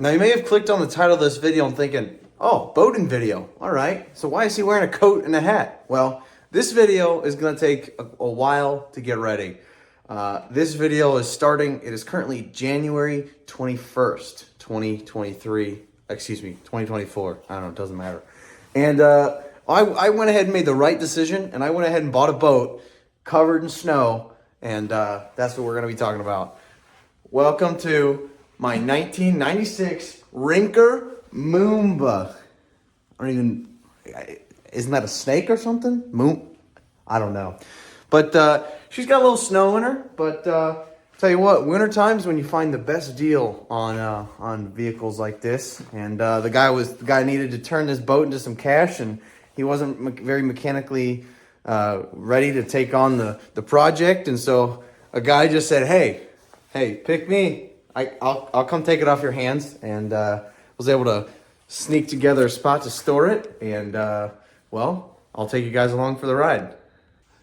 Now you may have clicked on the title of this video and thinking, oh, boating video. All right, so why is he wearing a coat and a hat? Well, this video is gonna take a while to get ready. This video is starting, it is currently January 21st, 2023, excuse me, 2024. I don't know, it doesn't matter. And I went ahead and made the right decision, and I went ahead and bought a boat covered in snow, and that's what we're gonna be talking about. Welcome to my 1996 Rinker Moomba. Isn't that a snake or something? I don't know. But she's got a little snow in her. But tell you what, winter times when you find the best deal on vehicles like this. And the guy needed to turn this boat into some cash, and he wasn't very mechanically ready to take on the project. And so a guy just said, hey, pick me. I'll come take it off your hands, and was able to sneak together a spot to store it, and well, I'll take you guys along for the ride.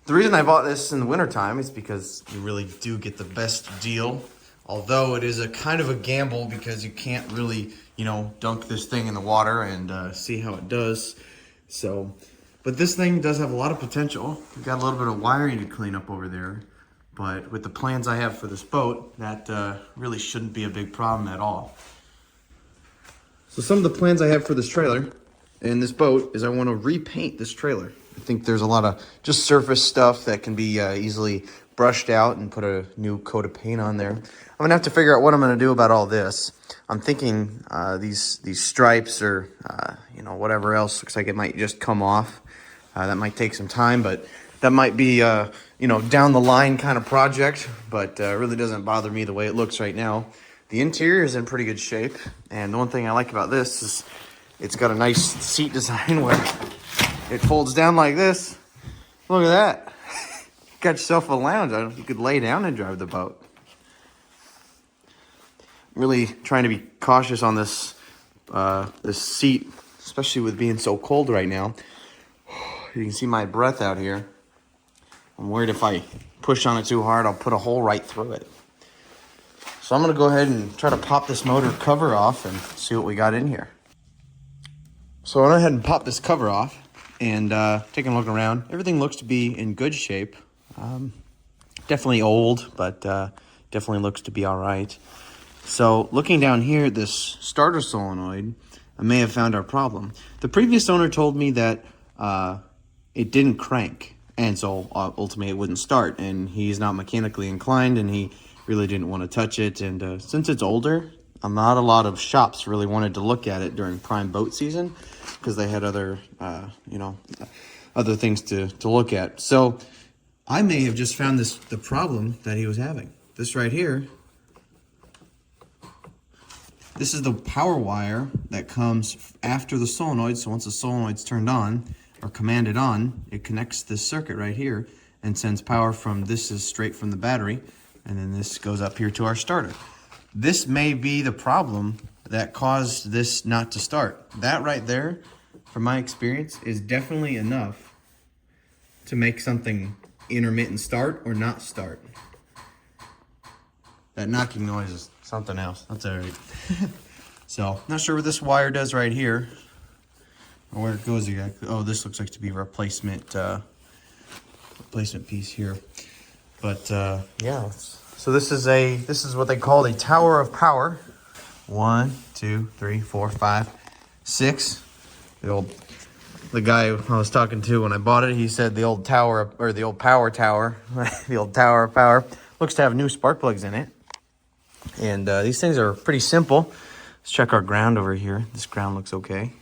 The reason I bought this in the wintertime is because you really do get the best deal, although it is a kind of a gamble because you can't really, dunk this thing in the water and see how it does. So, but this thing does have a lot of potential. We've got a little bit of wiring to clean up over there. But with the plans I have for this boat, that really shouldn't be a big problem at all. So some of the plans I have for this trailer and this boat is I want to repaint this trailer. I think there's a lot of just surface stuff that can be easily brushed out and put a new coat of paint on there. I'm going to have to figure out what I'm going to do about all this. I'm thinking these stripes or, whatever else looks like it might just come off. That might take some time, but that might be, down the line kind of project, but really doesn't bother me the way it looks right now. The interior is in pretty good shape, and the one thing I like about this is it's got a nice seat design where it folds down like this. Look at that. Got yourself a lounge. You could lay down and drive the boat. Really trying to be cautious on this this seat, especially with being so cold right now. You can see my breath out here. I'm worried if I push on it too hard, I'll put a hole right through it. So I'm going to go ahead and try to pop this motor cover off and see what we got in here. So I went ahead and popped this cover off and taking a look around. Everything looks to be in good shape. Definitely old, but definitely looks to be all right. So looking down here, this starter solenoid, I may have found our problem. The previous owner told me that it didn't crank. And so ultimately it wouldn't start, and he's not mechanically inclined, and he really didn't want to touch it. And since it's older, not a lot of shops really wanted to look at it during prime boat season because they had other, other things to look at. So I may have just found the problem that he was having. This right here, this is the power wire that comes after the solenoid. So once the solenoid's turned on, or commanded on, it connects this circuit right here and sends power from this is straight from the battery, and then this goes up here to our starter. This may be the problem that caused this not to start. That right there, from my experience, is definitely enough to make something intermittent start or not start. That knocking noise is something else. That's all right. So, not sure what this wire does right here. Or where it goes exactly. Oh, this looks like to be a replacement piece here. But yeah. So this is what they call a tower of power. 1, 2, 3, 4, 5, 6. The guy I was talking to when I bought it, he said the old tower, or the old power tower, the old tower of power, looks to have new spark plugs in it. And these things are pretty simple. Let's check our ground over here. This ground looks okay.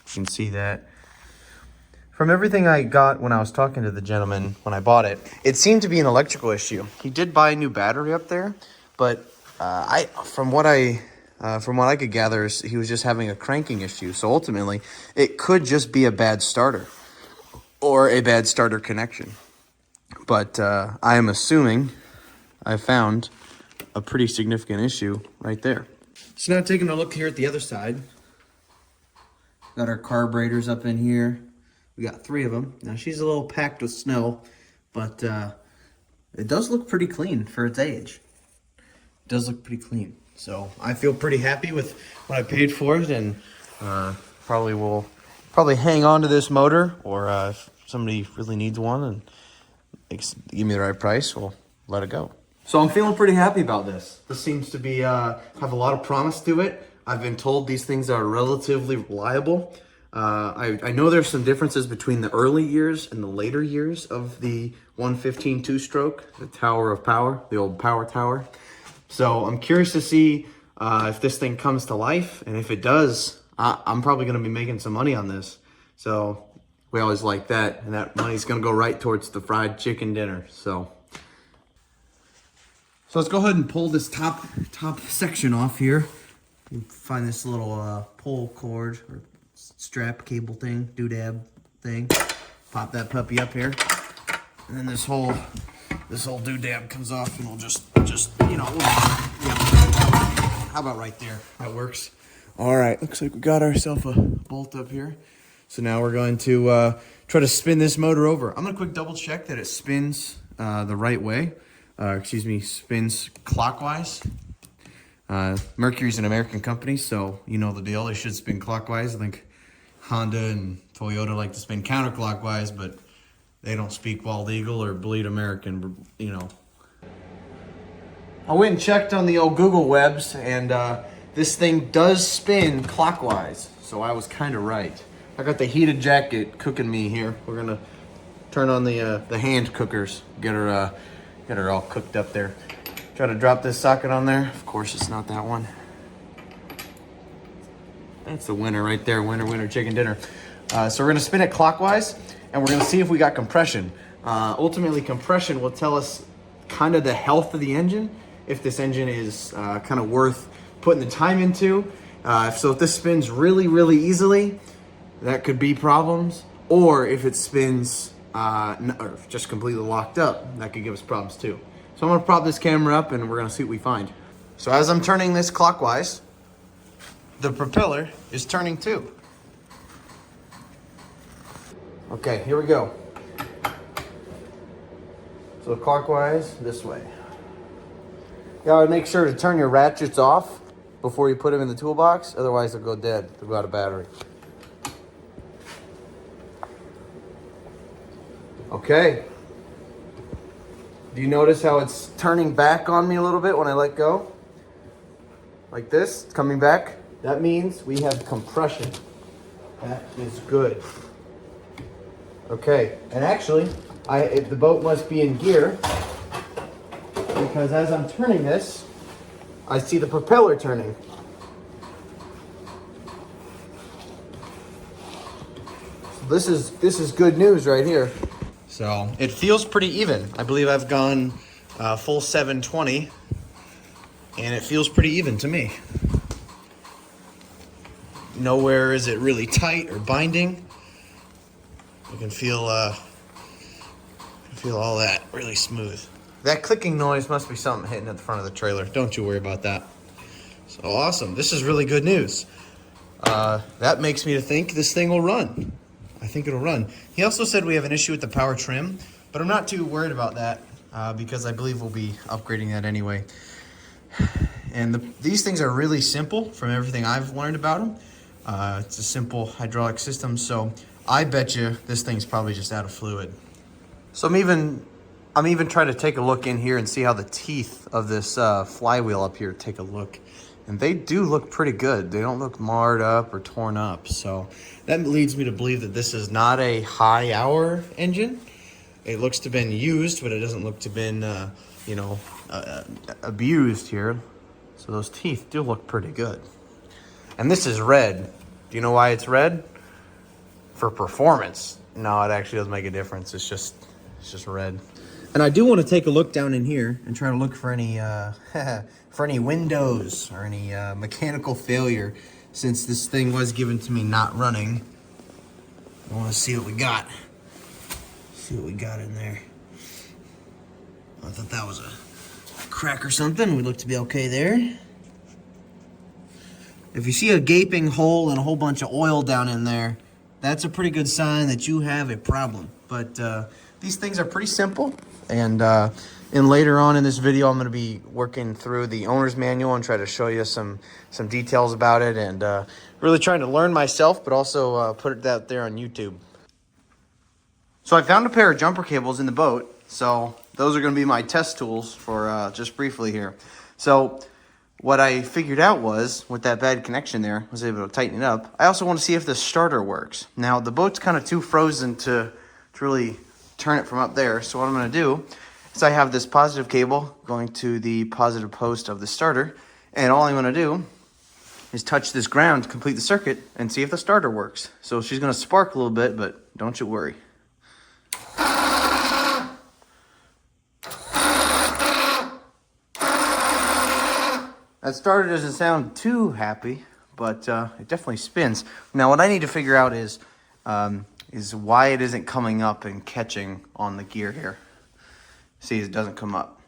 You can see that. From everything I got when I was talking to the gentleman when I bought it, it seemed to be an electrical issue. He did buy a new battery up there, but from what I could gather, is he was just having a cranking issue. So ultimately, it could just be a bad starter or a bad starter connection. But I am assuming I found a pretty significant issue right there. So now taking a look here at the other side. Got our carburetors up in here. We got 3 of them. Now she's a little packed with snow, but it does look pretty clean for its age. It does look pretty clean. So I feel pretty happy with what I paid for it, and probably hang on to this motor, or if somebody really needs one and give me the right price, we'll let it go. So I'm feeling pretty happy about this. This seems to be have a lot of promise to it. I've been told these things are relatively reliable. I know there's some differences between the early years and the later years of the 115 two-stroke, the Tower of Power, the old Power Tower. So I'm curious to see if this thing comes to life, and if it does, I'm probably going to be making some money on this. So we always like that, and that money's going to go right towards the fried chicken dinner. So let's go ahead and pull this top section off here. You find this little pull cord or strap cable thing, doodad thing. Pop that puppy up here, and then this whole doodad comes off, and we'll just you know, yeah. How about right there? That works. All right, looks like we got ourselves a bolt up here. So now we're going to try to spin this motor over. I'm gonna quick double check that it spins the right way. Spins clockwise. Mercury's an American company, so you know the deal. They should spin clockwise. I think Honda and Toyota like to spin counterclockwise, but they don't speak bald eagle or bleed American, you know. I went and checked on the old Google webs, and this thing does spin clockwise, so I was kind of right. I got the heated jacket cooking me here. We're gonna turn on the hand cookers, get her all cooked up there. Try to drop this socket on there. Of course, it's not that one. That's the winner right there. Winner, chicken dinner. So we're gonna spin it clockwise, and we're gonna see if we got compression. Ultimately, compression will tell us kind of the health of the engine, if this engine is kind of worth putting the time into. So if this spins really, really easily, that could be problems. Or if it spins or just completely locked up, that could give us problems too. So I'm gonna prop this camera up, and we're gonna see what we find. So as I'm turning this clockwise, the propeller is turning too. Okay, here we go. So clockwise, this way. You gotta make sure to turn your ratchets off before you put them in the toolbox, otherwise they'll go dead, they'll go out of battery. Okay. Do you notice how it's turning back on me a little bit when I let go? Like this, it's coming back. That means we have compression. That is good. Okay, and actually, the boat must be in gear, because as I'm turning this, I see the propeller turning. So this is good news right here. So it feels pretty even. I believe I've gone full 720, and it feels pretty even to me. Nowhere is it really tight or binding. You can feel all that really smooth. That clicking noise must be something hitting at the front of the trailer. Don't you worry about that. So awesome. This is really good news. That makes me think this thing will run. I think it'll run. He also said we have an issue with the power trim, but I'm not too worried about that because I believe we'll be upgrading that anyway. And these things are really simple from everything I've learned about them. It's a simple hydraulic system, so I bet you this thing's probably just out of fluid. So I'm even trying to take a look in here and see how the teeth of this flywheel up here take a look. And they do look pretty good. They don't look marred up or torn up. So that leads me to believe that this is not a high hour engine. It looks to have been used, but it doesn't look to have been, abused here. So those teeth do look pretty good. And this is red. Do you know why it's red? For performance. No, it actually doesn't make a difference. It's just red. And I do want to take a look down in here and try to look for any windows or any mechanical failure, since this thing was given to me not running. I want to see what we got. See what we got in there. I thought that was a crack or something. We look to be okay there. If you see a gaping hole and a whole bunch of oil down in there, that's a pretty good sign that you have a problem. But these things are pretty simple. And later on in this video, I'm going to be working through the owner's manual and try to show you some details about it, and really trying to learn myself, but also put it out there on YouTube. So I found a pair of jumper cables in the boat. So those are going to be my test tools for just briefly here. So what I figured out was, with that bad connection there, I was able to tighten it up. I also want to see if the starter works. Now, the boat's kind of too frozen to really turn it from up there. So what I'm going to do is I have this positive cable going to the positive post of the starter. And all I'm going to do is touch this ground to complete the circuit and see if the starter works. So she's going to spark a little bit, but don't you worry. That starter doesn't sound too happy, but it definitely spins. Now, what I need to figure out is why it isn't coming up and catching on the gear here. See, it doesn't come up.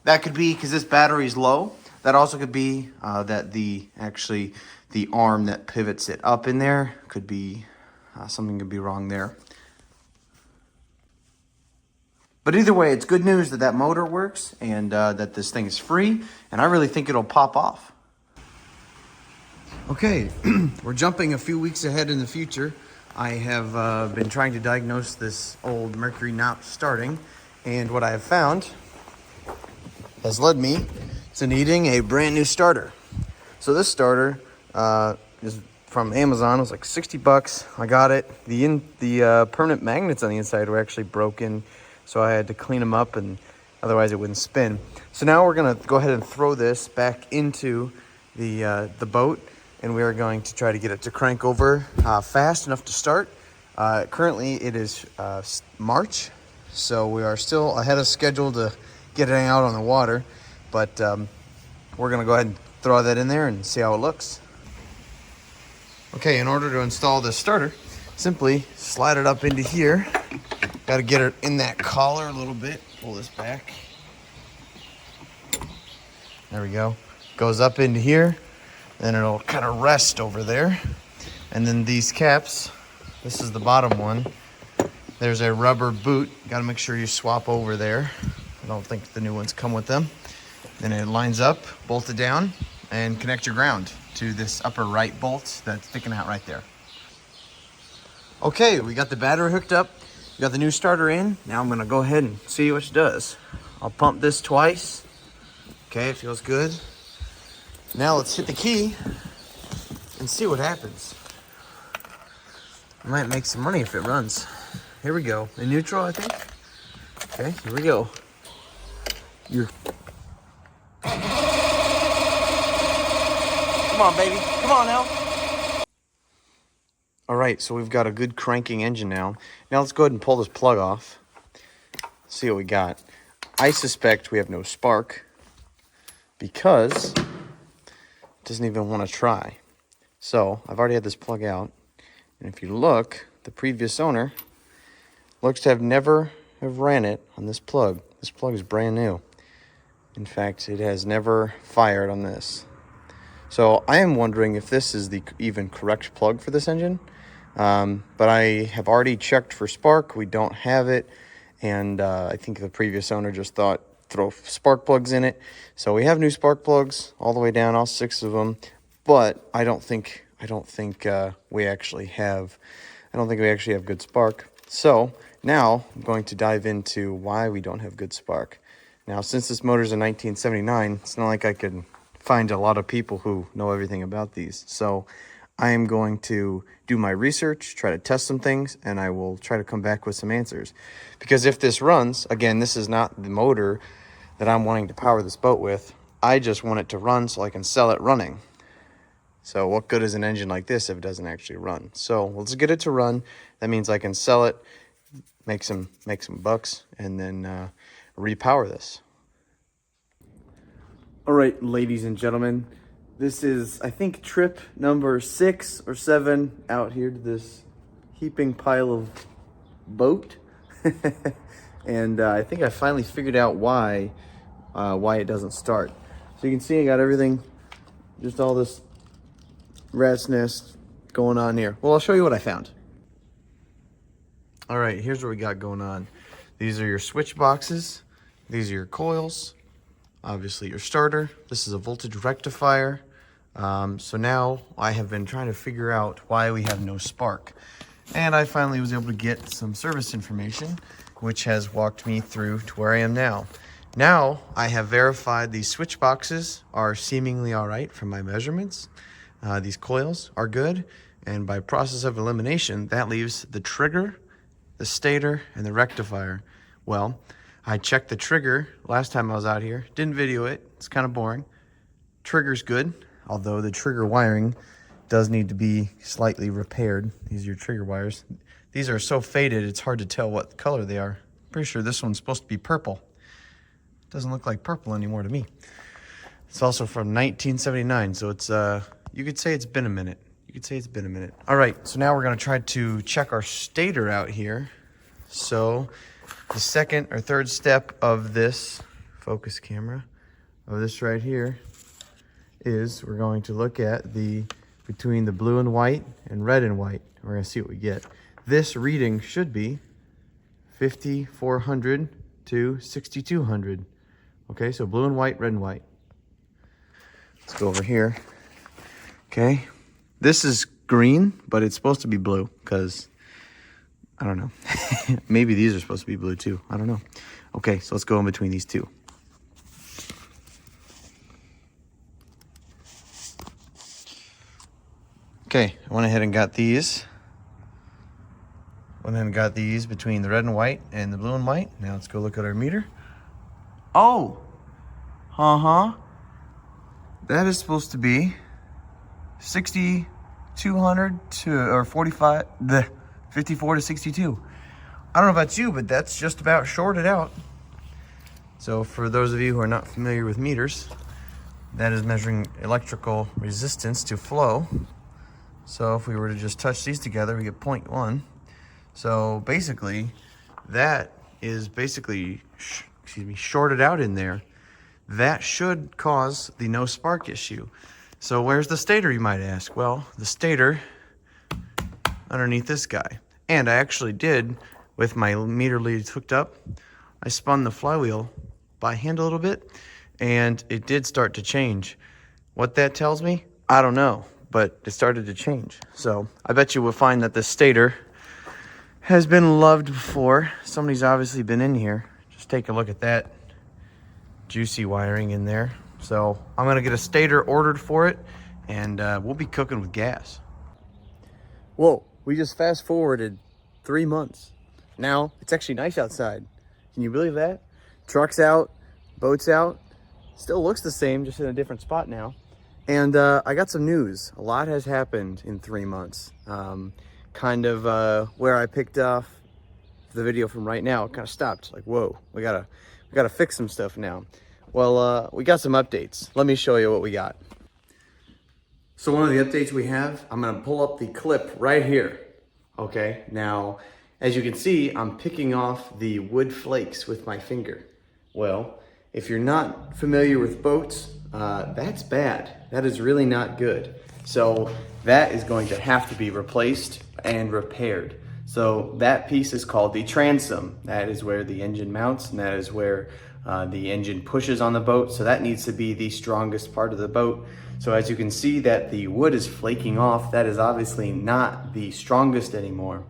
That could be because this battery is low. That also could be that the arm that pivots it up in there could be something could be wrong there. But either way, it's good news that that motor works and that this thing is free, and I really think it'll pop off. Okay, we're jumping a few weeks ahead in the future. I have been trying to diagnose this old Mercury not starting, and what I have found has led me to needing a brand new starter. So this starter is from Amazon. It was like 60 bucks. I got it. The permanent magnets on the inside were actually broken, so I had to clean them up, and otherwise it wouldn't spin. So now we're gonna go ahead and throw this back into the boat, and we are going to try to get it to crank over fast enough to start. Currently it is March, so we are still ahead of schedule to get it out on the water, but we're gonna go ahead and throw that in there and see how it looks. Okay, in order to install this starter, simply slide it up into here. Got to get it in that collar a little bit. Pull this back. There we go. Goes up into here. Then it'll kind of rest over there. And then these caps, this is the bottom one. There's a rubber boot. Got to make sure you swap over there. I don't think the new ones come with them. Then it lines up, bolt it down, and connect your ground to this upper right bolt that's sticking out right there. Okay, we got the battery hooked up. We got the new starter in. Now I'm gonna go ahead and see what it does. I'll pump this twice. Okay, it feels good. Now let's hit the key and see what happens. I might make some money if it runs. Here we go. In neutral, I think. Okay, here we go. Come on, baby. Come on now. All right, so we've got a good cranking engine now. Now let's go ahead and pull this plug off. See what we got. I suspect we have no spark because it doesn't even want to try. So I've already had this plug out. And if you look, the previous owner looks to have never ran it on this plug. This plug is brand new. In fact, it has never fired on this. So I am wondering if this is the even correct plug for this engine. But I have already checked for spark. We don't have it. And I think the previous owner just thought throw spark plugs in it. So we have new spark plugs all the way down, all 6 of them. But I don't think we actually have good spark. So now I'm going to dive into why we don't have good spark. Now, since this motor's a 1979, it's not like I could find a lot of people who know everything about these. So I am going to do my research, try to test some things, and I will try to come back with some answers. Because if this runs, again, this is not the motor that I'm wanting to power this boat with. I just want it to run so I can sell it running. So what good is an engine like this if it doesn't actually run? So let's get it to run. That means I can sell it, make some bucks, and then repower this. All right, ladies and gentlemen, this is, I think, trip number 6 or 7 out here to this heaping pile of boat. And I think I finally figured out why it doesn't start. So you can see I got everything, just all this rat's nest going on here. Well, I'll show you what I found. All right, here's what we got going on. These are your switch boxes. These are your coils. Obviously your starter. This is a voltage rectifier. So now I have been trying to figure out why we have no spark. And I finally was able to get some service information, which has walked me through to where I am now. Now I have verified these switch boxes are seemingly all right from my measurements. These coils are good. And by process of elimination, that leaves the trigger, the stator, and the rectifier. Well, I checked the trigger last time I was out here. Didn't video it. It's kind of boring. Trigger's good, although the trigger wiring does need to be slightly repaired. These are your trigger wires. These are so faded, it's hard to tell what color they are. Pretty sure this one's supposed to be purple. Doesn't look like purple anymore to me. It's also from 1979, so it's, you could say it's been a minute. All right, so now we're gonna try to check our stator out here. So the second or third step of this focus camera, of this right here, is we're going to look at the between the blue and white and red and white. We're gonna see what we get. This reading should be 5400 to 6200. Okay, so blue and white, red and white. Let's go over here. Okay, this is green, but it's supposed to be blue because I don't know. Maybe these are supposed to be blue too. I don't know. Okay, so let's go in between these two. Okay, I went ahead and got these. Between the red and white and the blue and white. Now let's go look at our meter. Oh! That is supposed to be 6,200 to, or 54 to 62. I don't know about you, but that's just about shorted out. So for those of you who are not familiar with meters, that is measuring electrical resistance to flow. So if we were to just touch these together, we get 0.1. So basically, that is basically, shorted out in there. That should cause the no spark issue. So where's the stator, you might ask? Well, the stator underneath this guy. And I actually did, with my meter leads hooked up, I spun the flywheel by hand a little bit, and it did start to change. What that tells me, I don't know, but it started to change. So I bet you will find that the stator has been loved before. Somebody's obviously been in here. Just take a look at that juicy wiring in there. So I'm gonna get a stator ordered for it, and we'll be cooking with gas. Whoa, we just fast forwarded 3 months. Now it's actually nice outside. Can you believe that? Truck's out, boat's out. Still looks the same, just in a different spot now. And I got some news. A lot has happened in 3 months. Where I picked off the video from right now, it kind of stopped. Like, whoa, we gotta fix some stuff now. Well, we got some updates. Let me show you what we got. So one of the updates we have, I'm gonna pull up the clip right here. Okay, now, as you can see, I'm picking off the wood flakes with my finger. Well, if you're not familiar with boats, that's bad. That is really not good. So that is going to have to be replaced and repaired. So that piece is called the transom. That is where the engine mounts, and that is where the engine pushes on the boat. So that needs to be the strongest part of the boat. So as you can see that the wood is flaking off, that is obviously not the strongest anymore.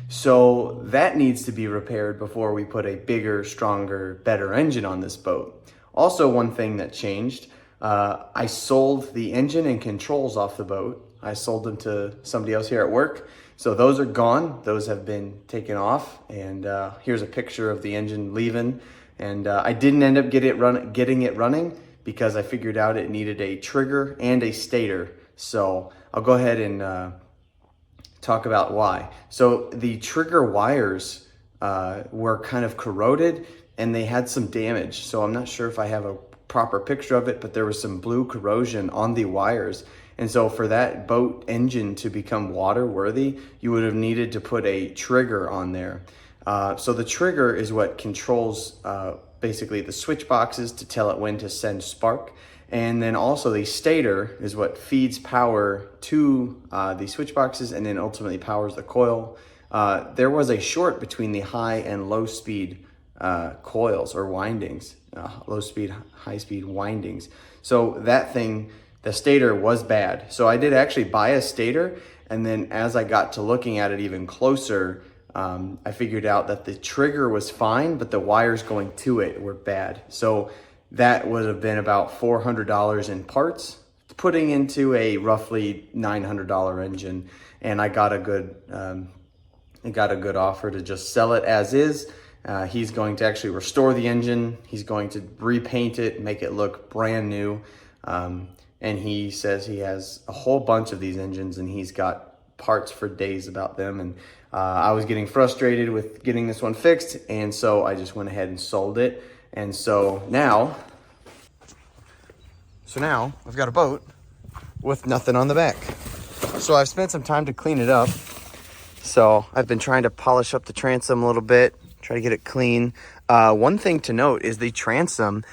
So that needs to be repaired before we put a bigger, stronger, better engine on this boat. Also, one thing that changed, I sold the engine and controls off the boat. I sold them to somebody else here at work. So those are gone. Those have been taken off. And here's a picture of the engine leaving. And I didn't end up getting it running because I figured out it needed a trigger and a stator. So I'll go ahead and talk about why. So the trigger wires were kind of corroded and they had some damage. So I'm not sure if I have a proper picture of it, but there was some blue corrosion on the wires. And so for that boat engine to become water worthy, you would have needed to put a trigger on there. So the trigger is what controls basically the switch boxes to tell it when to send spark. And then also the stator is what feeds power to the switch boxes and then ultimately powers the coil. There was a short between the high and low speed coils or windings, low speed, high speed windings. So that thing, the stator was bad. So I did actually buy a stator, and then as I got to looking at it even closer, I figured out that the trigger was fine, but the wires going to it were bad. So that would have been about $400 in parts, putting into a roughly $900 engine. And I got a good offer to just sell it as is. He's going to actually restore the engine. He's going to repaint it, make it look brand new. And he says he has a whole bunch of these engines, and he's got parts for days about them. And I was getting frustrated with getting this one fixed, and so I just went ahead and sold it. And so now I've got a boat with nothing on the back. So I've spent some time to clean it up. So I've been trying to polish up the transom a little bit, try to get it clean. One thing to note is the transom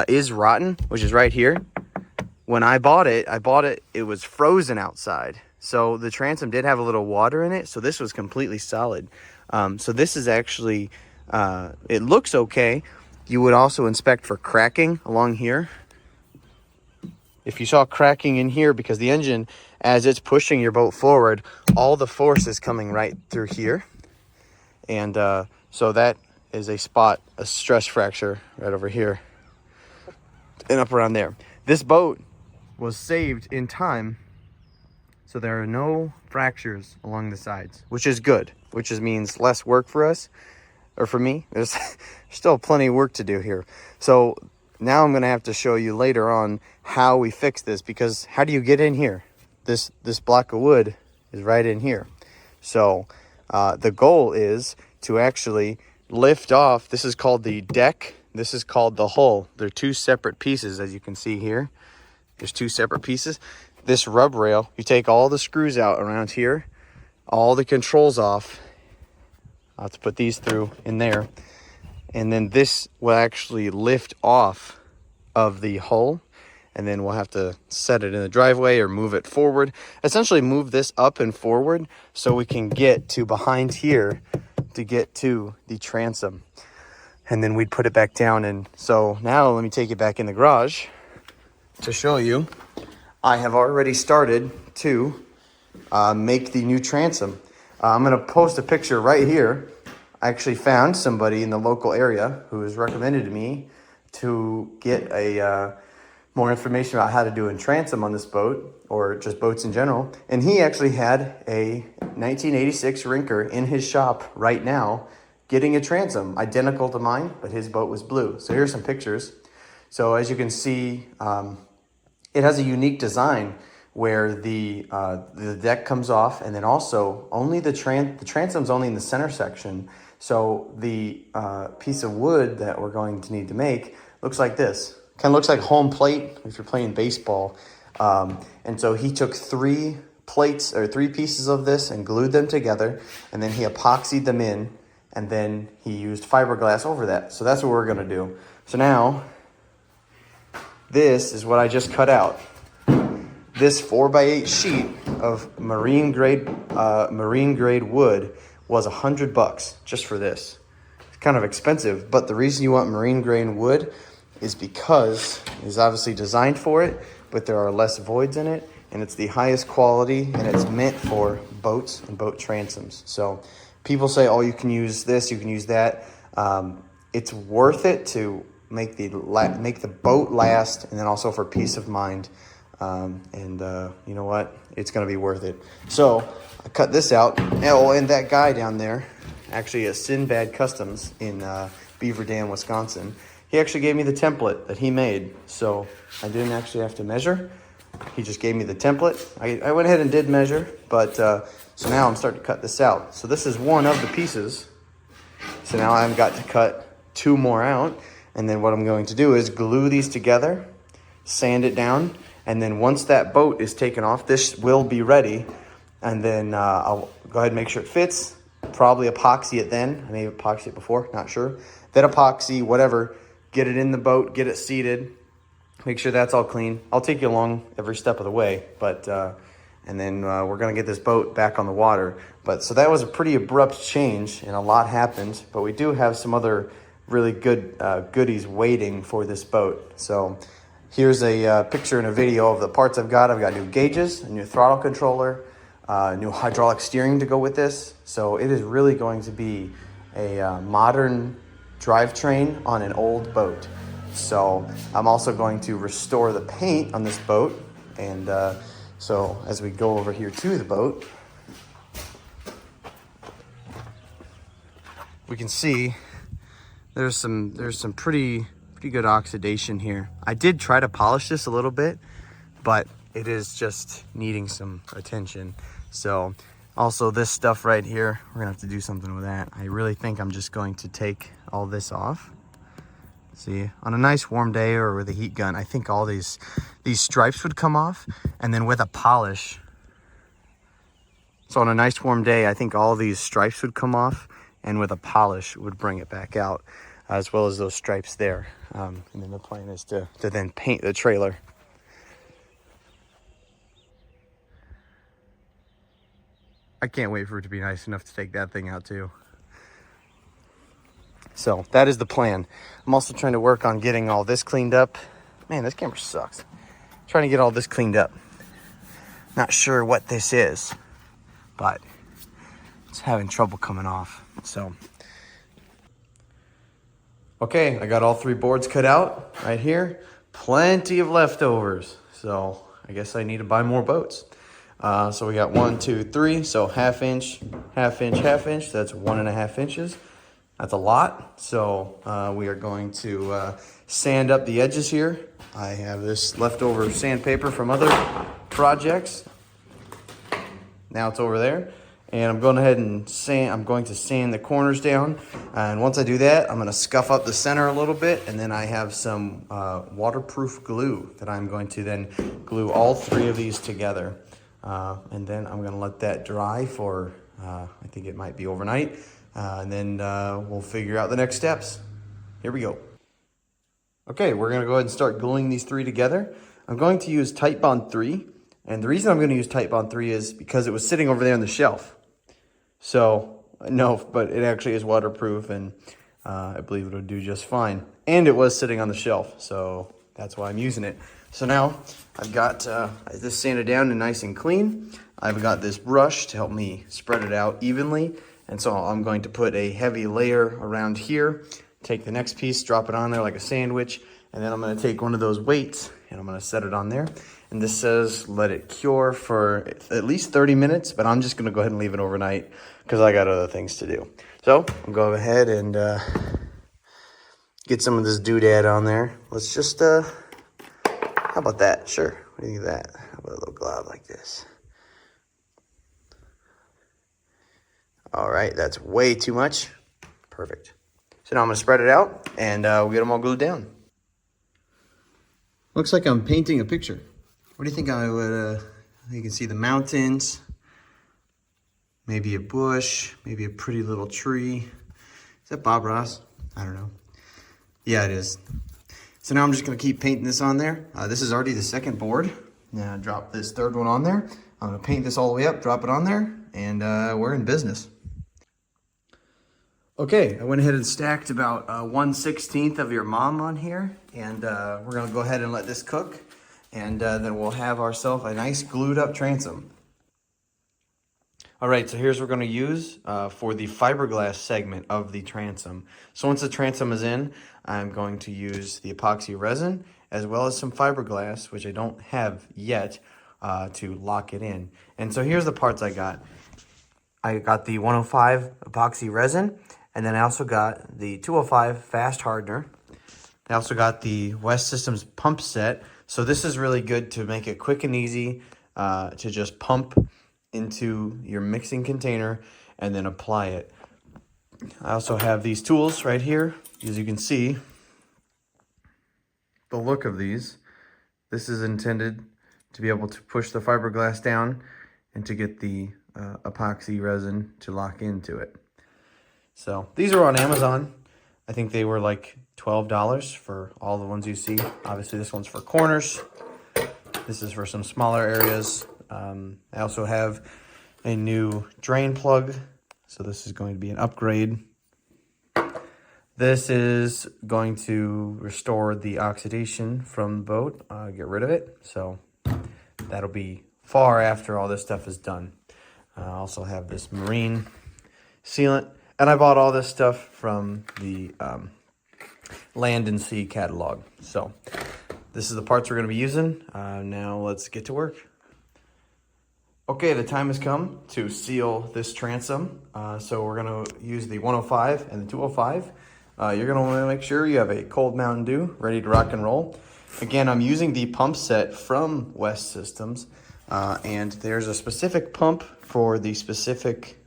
is rotten, which is right here. When I bought it, it was frozen outside. So the transom did have a little water in it. So this was completely solid. So this is actually, it looks okay. You would also inspect for cracking along here. If you saw cracking in here, because the engine, as it's pushing your boat forward, all the force is coming right through here. And so that is a spot, a stress fracture right over here and up around there. This boat was saved in time, so there are no fractures along the sides, which is good, which means less work for us, or for me. There's still plenty of work to do here. So now I'm going to have to show you later on how we fix this, because how do you get in here? This block of wood is right in here. So the goal is to actually lift off. This is called the deck. This is called the hull. They're two separate pieces, as you can see here. There's two separate pieces. This rub rail, you take all the screws out around here, all the controls off. I'll have to put these through in there. And then this will actually lift off of the hull. And then we'll have to set it in the driveway or move it forward. Essentially move this up and forward so we can get to behind here to get to the transom. And then we'd put it back down. And so now let me take it back in the garage to show you. I have already started to make the new transom. I'm going to post a picture right here. I actually found somebody in the local area who has recommended to me to get a more information about how to do a transom on this boat, or just boats in general. And he actually had a 1986 Rinker in his shop right now getting a transom identical to mine, but his boat was blue. So here's some pictures. So as you can see, it has a unique design where the deck comes off, and then also only the transom's only in the center section. So the piece of wood that we're going to need to make looks like this. Kind of looks like home plate if you're playing baseball. And so he took three pieces of this and glued them together, and then he epoxied them in, and then he used fiberglass over that. So that's what we're gonna do. So now, this is what I just cut out. This 4x8 sheet of marine grade wood was $100 just for this. It's kind of expensive, but the reason you want marine grade wood is because it's obviously designed for it, but there are less voids in it, and it's the highest quality, and it's meant for boats and boat transoms. So people say, oh, you can use this, you can use that. It's worth it to make the boat last, and then also for peace of mind. You know what? It's going to be worth it. So I cut this out. Oh, and that guy down there, actually at Sinbad Customs in Beaver Dam, Wisconsin, he actually gave me the template that he made. So I didn't actually have to measure. He just gave me the template. I went ahead and did measure, but so now I'm starting to cut this out. So this is one of the pieces. So now I've got to cut two more out. And then what I'm going to do is glue these together, sand it down, and then once that boat is taken off, this will be ready. And then I'll go ahead and make sure it fits. Probably epoxy it then. I may have epoxied it before, not sure. Then epoxy, whatever. Get it in the boat, get it seated. Make sure that's all clean. I'll take you along every step of the way. But and then we're going to get this boat back on the water. But so that was a pretty abrupt change, and a lot happened. But we do have some other really good goodies waiting for this boat. So here's a picture and a video of the parts I've got. I've got new gauges, a new throttle controller, new hydraulic steering to go with this. So it is really going to be a modern drivetrain on an old boat. So I'm also going to restore the paint on this boat. And so as we go over here to the boat, we can see there's some pretty good oxidation here. I did try to polish this a little bit, but it is just needing some attention. So also this stuff right here, we're gonna have to do something with that. I really think I'm just going to take all this off. See, on a nice warm day or with a heat gun, I think all these stripes would come off, and then with a polish. So on a nice warm day, I think all these stripes would come off, and with a polish would bring it back out, as well as those stripes there. And then the plan is to then paint the trailer. I can't wait for it to be nice enough to take that thing out too. So that is the plan. I'm also trying to work on getting all this cleaned up. Man, this camera sucks. Trying to get all this cleaned up. Not sure what this is, but it's having trouble coming off. So, okay, I got all 3 boards cut out right here. Plenty of leftovers. So I guess I need to buy more boats. So we got 1, 2, 3. So half inch, half inch, half inch. That's 1.5 inches. That's a lot. So we are going to sand up the edges here. I have this leftover sandpaper from other projects. Now it's over there. And I'm going ahead and I'm going to sand the corners down. And once I do that, I'm going to scuff up the center a little bit. And then I have some waterproof glue that I'm going to then glue all 3 of these together. And then I'm going to let that dry for, I think it might be overnight. And then we'll figure out the next steps. Here we go. Okay, we're going to go ahead and start gluing these 3 together. I'm going to use Titebond 3. And the reason I'm going to use Titebond 3 is because it was sitting over there on the shelf. So, no, but it actually is waterproof, and I believe it would do just fine. And it was sitting on the shelf, so that's why I'm using it. So now I've got this sanded down and nice and clean. I've got this brush to help me spread it out evenly. And so I'm going to put a heavy layer around here, take the next piece, drop it on there like a sandwich, and then I'm going to take one of those weights and I'm going to set it on there. And this says let it cure for at least 30 minutes, but I'm just going to go ahead and leave it overnight because I got other things to do. So I'll go ahead and get some of this doodad on there. Let's just, how about that? Sure. What do you think of that? How about a little glob like this? All right, that's way too much. Perfect. So now I'm going to spread it out and we'll get them all glued down. Looks like I'm painting a picture. What do you think I would, you can see the mountains, maybe a bush, maybe a pretty little tree. Is that Bob Ross? I don't know. Yeah, it is. So now I'm just gonna keep painting this on there. This is already the 2nd board. Now drop this 3rd one on there. I'm gonna paint this all the way up, drop it on there, and we're in business. Okay, I went ahead and stacked about 1/16 of your mom on here, and we're gonna go ahead and let this cook. And then we'll have ourselves a nice glued up transom. All right, so here's what we're going to use for the fiberglass segment of the transom. So once the transom is in, I'm going to use the epoxy resin as well as some fiberglass, which I don't have yet, to lock it in. And so here's the parts I got. I got the 105 epoxy resin, and then I also got the 205 fast hardener. I also got the West Systems pump set. So this is really good to make it quick and easy to just pump into your mixing container and then apply it. I also have these tools right here. As you can see, the look of these. This is intended to be able to push the fiberglass down and to get the epoxy resin to lock into it. So these are on Amazon. I think they were like $12 for all the ones you see. Obviously this one's for corners. This is for some smaller areas. I also have a new drain plug. So this is going to be an upgrade. This is going to restore the oxidation from the boat, get rid of it. So that'll be far after all this stuff is done. I also have this marine sealant, and I bought all this stuff from the Land and Sea catalog. So this is the parts we're going to be using. Now let's get to work. Okay, the time has come to seal this transom. So we're going to use the 105 and the 205. You're going to want to make sure you have a cold Mountain Dew ready to rock and roll. Again, I'm using the pump set from West Systems, and there's a specific pump for the specific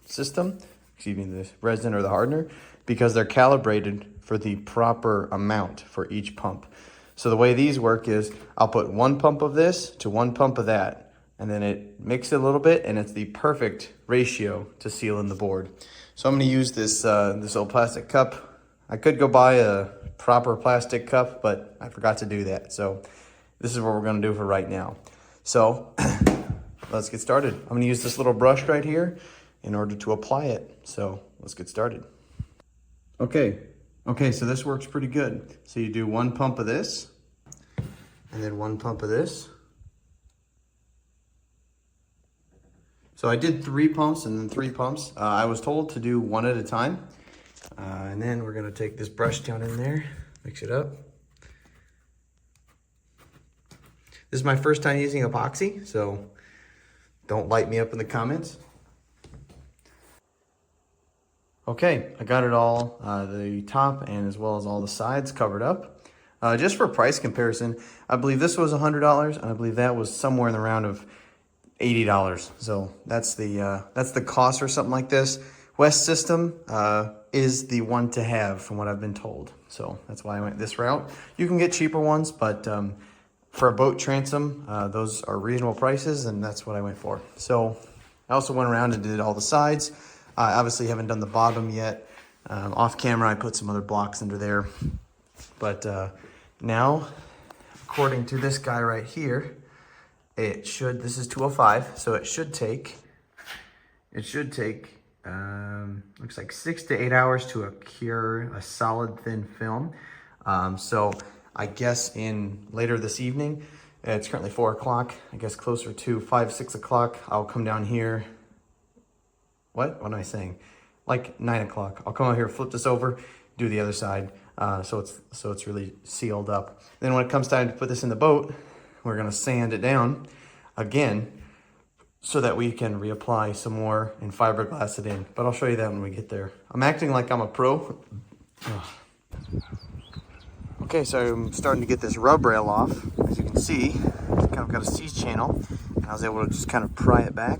system, excuse me, the resin or the hardener, because they're calibrated for the proper amount for each pump. So the way these work is I'll put one pump of this to one pump of that, and then it mixes it a little bit, and it's the perfect ratio to seal in the board. So I'm going to use this this old plastic cup. I could go buy a proper plastic cup, but I forgot to do that. So this is what we're going to do for right now. So let's get started. I'm going to use this little brush right here in order to apply it. So let's get started. Okay, so this works pretty good. So you do one pump of this, and then one pump of this. So I did 3 pumps and then 3 pumps. I was told to do one at a time. And then we're gonna take this brush down in there, mix it up. This is my first time using epoxy, so don't light me up in the comments. Okay, I got it all, the top and as well as all the sides covered up. Just for price comparison, I believe this was $100 and I believe that was somewhere in the round of $80. So that's the cost for something like this. West System is the one to have from what I've been told. So that's why I went this route. You can get cheaper ones, but for a boat transom, those are reasonable prices, and that's what I went for. So I also went around and did all the sides. I obviously haven't done the bottom yet. Off camera, I put some other blocks under there. But now, according to this guy right here, this is 205, so it should take, looks like 6 to 8 hours to cure a solid thin film. So I guess later this evening, it's currently 4 o'clock, I guess closer to 5, 6 o'clock, I'll come down here. What am I saying? Like 9 o'clock. I'll come out here, flip this over, do the other side, so it's really sealed up. Then when it comes time to put this in the boat, we're gonna sand it down again so that we can reapply some more and fiberglass it in. But I'll show you that when we get there. I'm acting like I'm a pro. Okay, so I'm starting to get this rub rail off. As you can see, it's kind of got a C-channel, and I was able to just kind of pry it back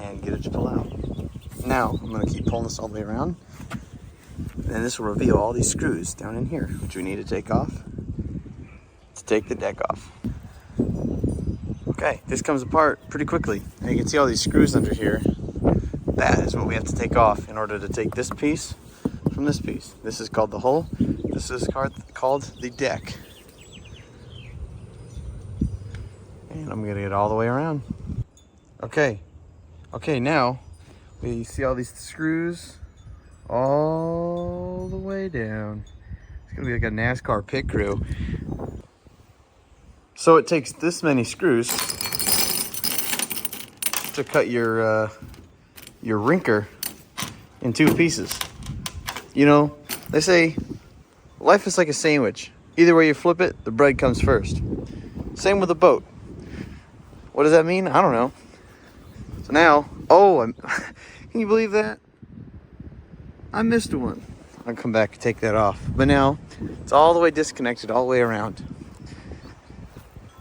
and get it to pull out. Now, I'm gonna keep pulling this all the way around, and this will reveal all these screws down in here, which we need to take off to take the deck off. Okay, this comes apart pretty quickly. And you can see all these screws under here. That is what we have to take off in order to take this piece from this piece. This is called the hull. This is called the deck. And I'm gonna get all the way around. Okay, now we see all these screws all the way down. It's gonna be like a NASCAR pit crew. So it takes this many screws to cut your Rinker in 2 pieces. You know, they say life is like a sandwich. Either way you flip it, the bread comes first. Same with a boat. What does that mean? I don't know. So now, can you believe that? I missed one. I'll come back and take that off. But now, it's all the way disconnected, all the way around.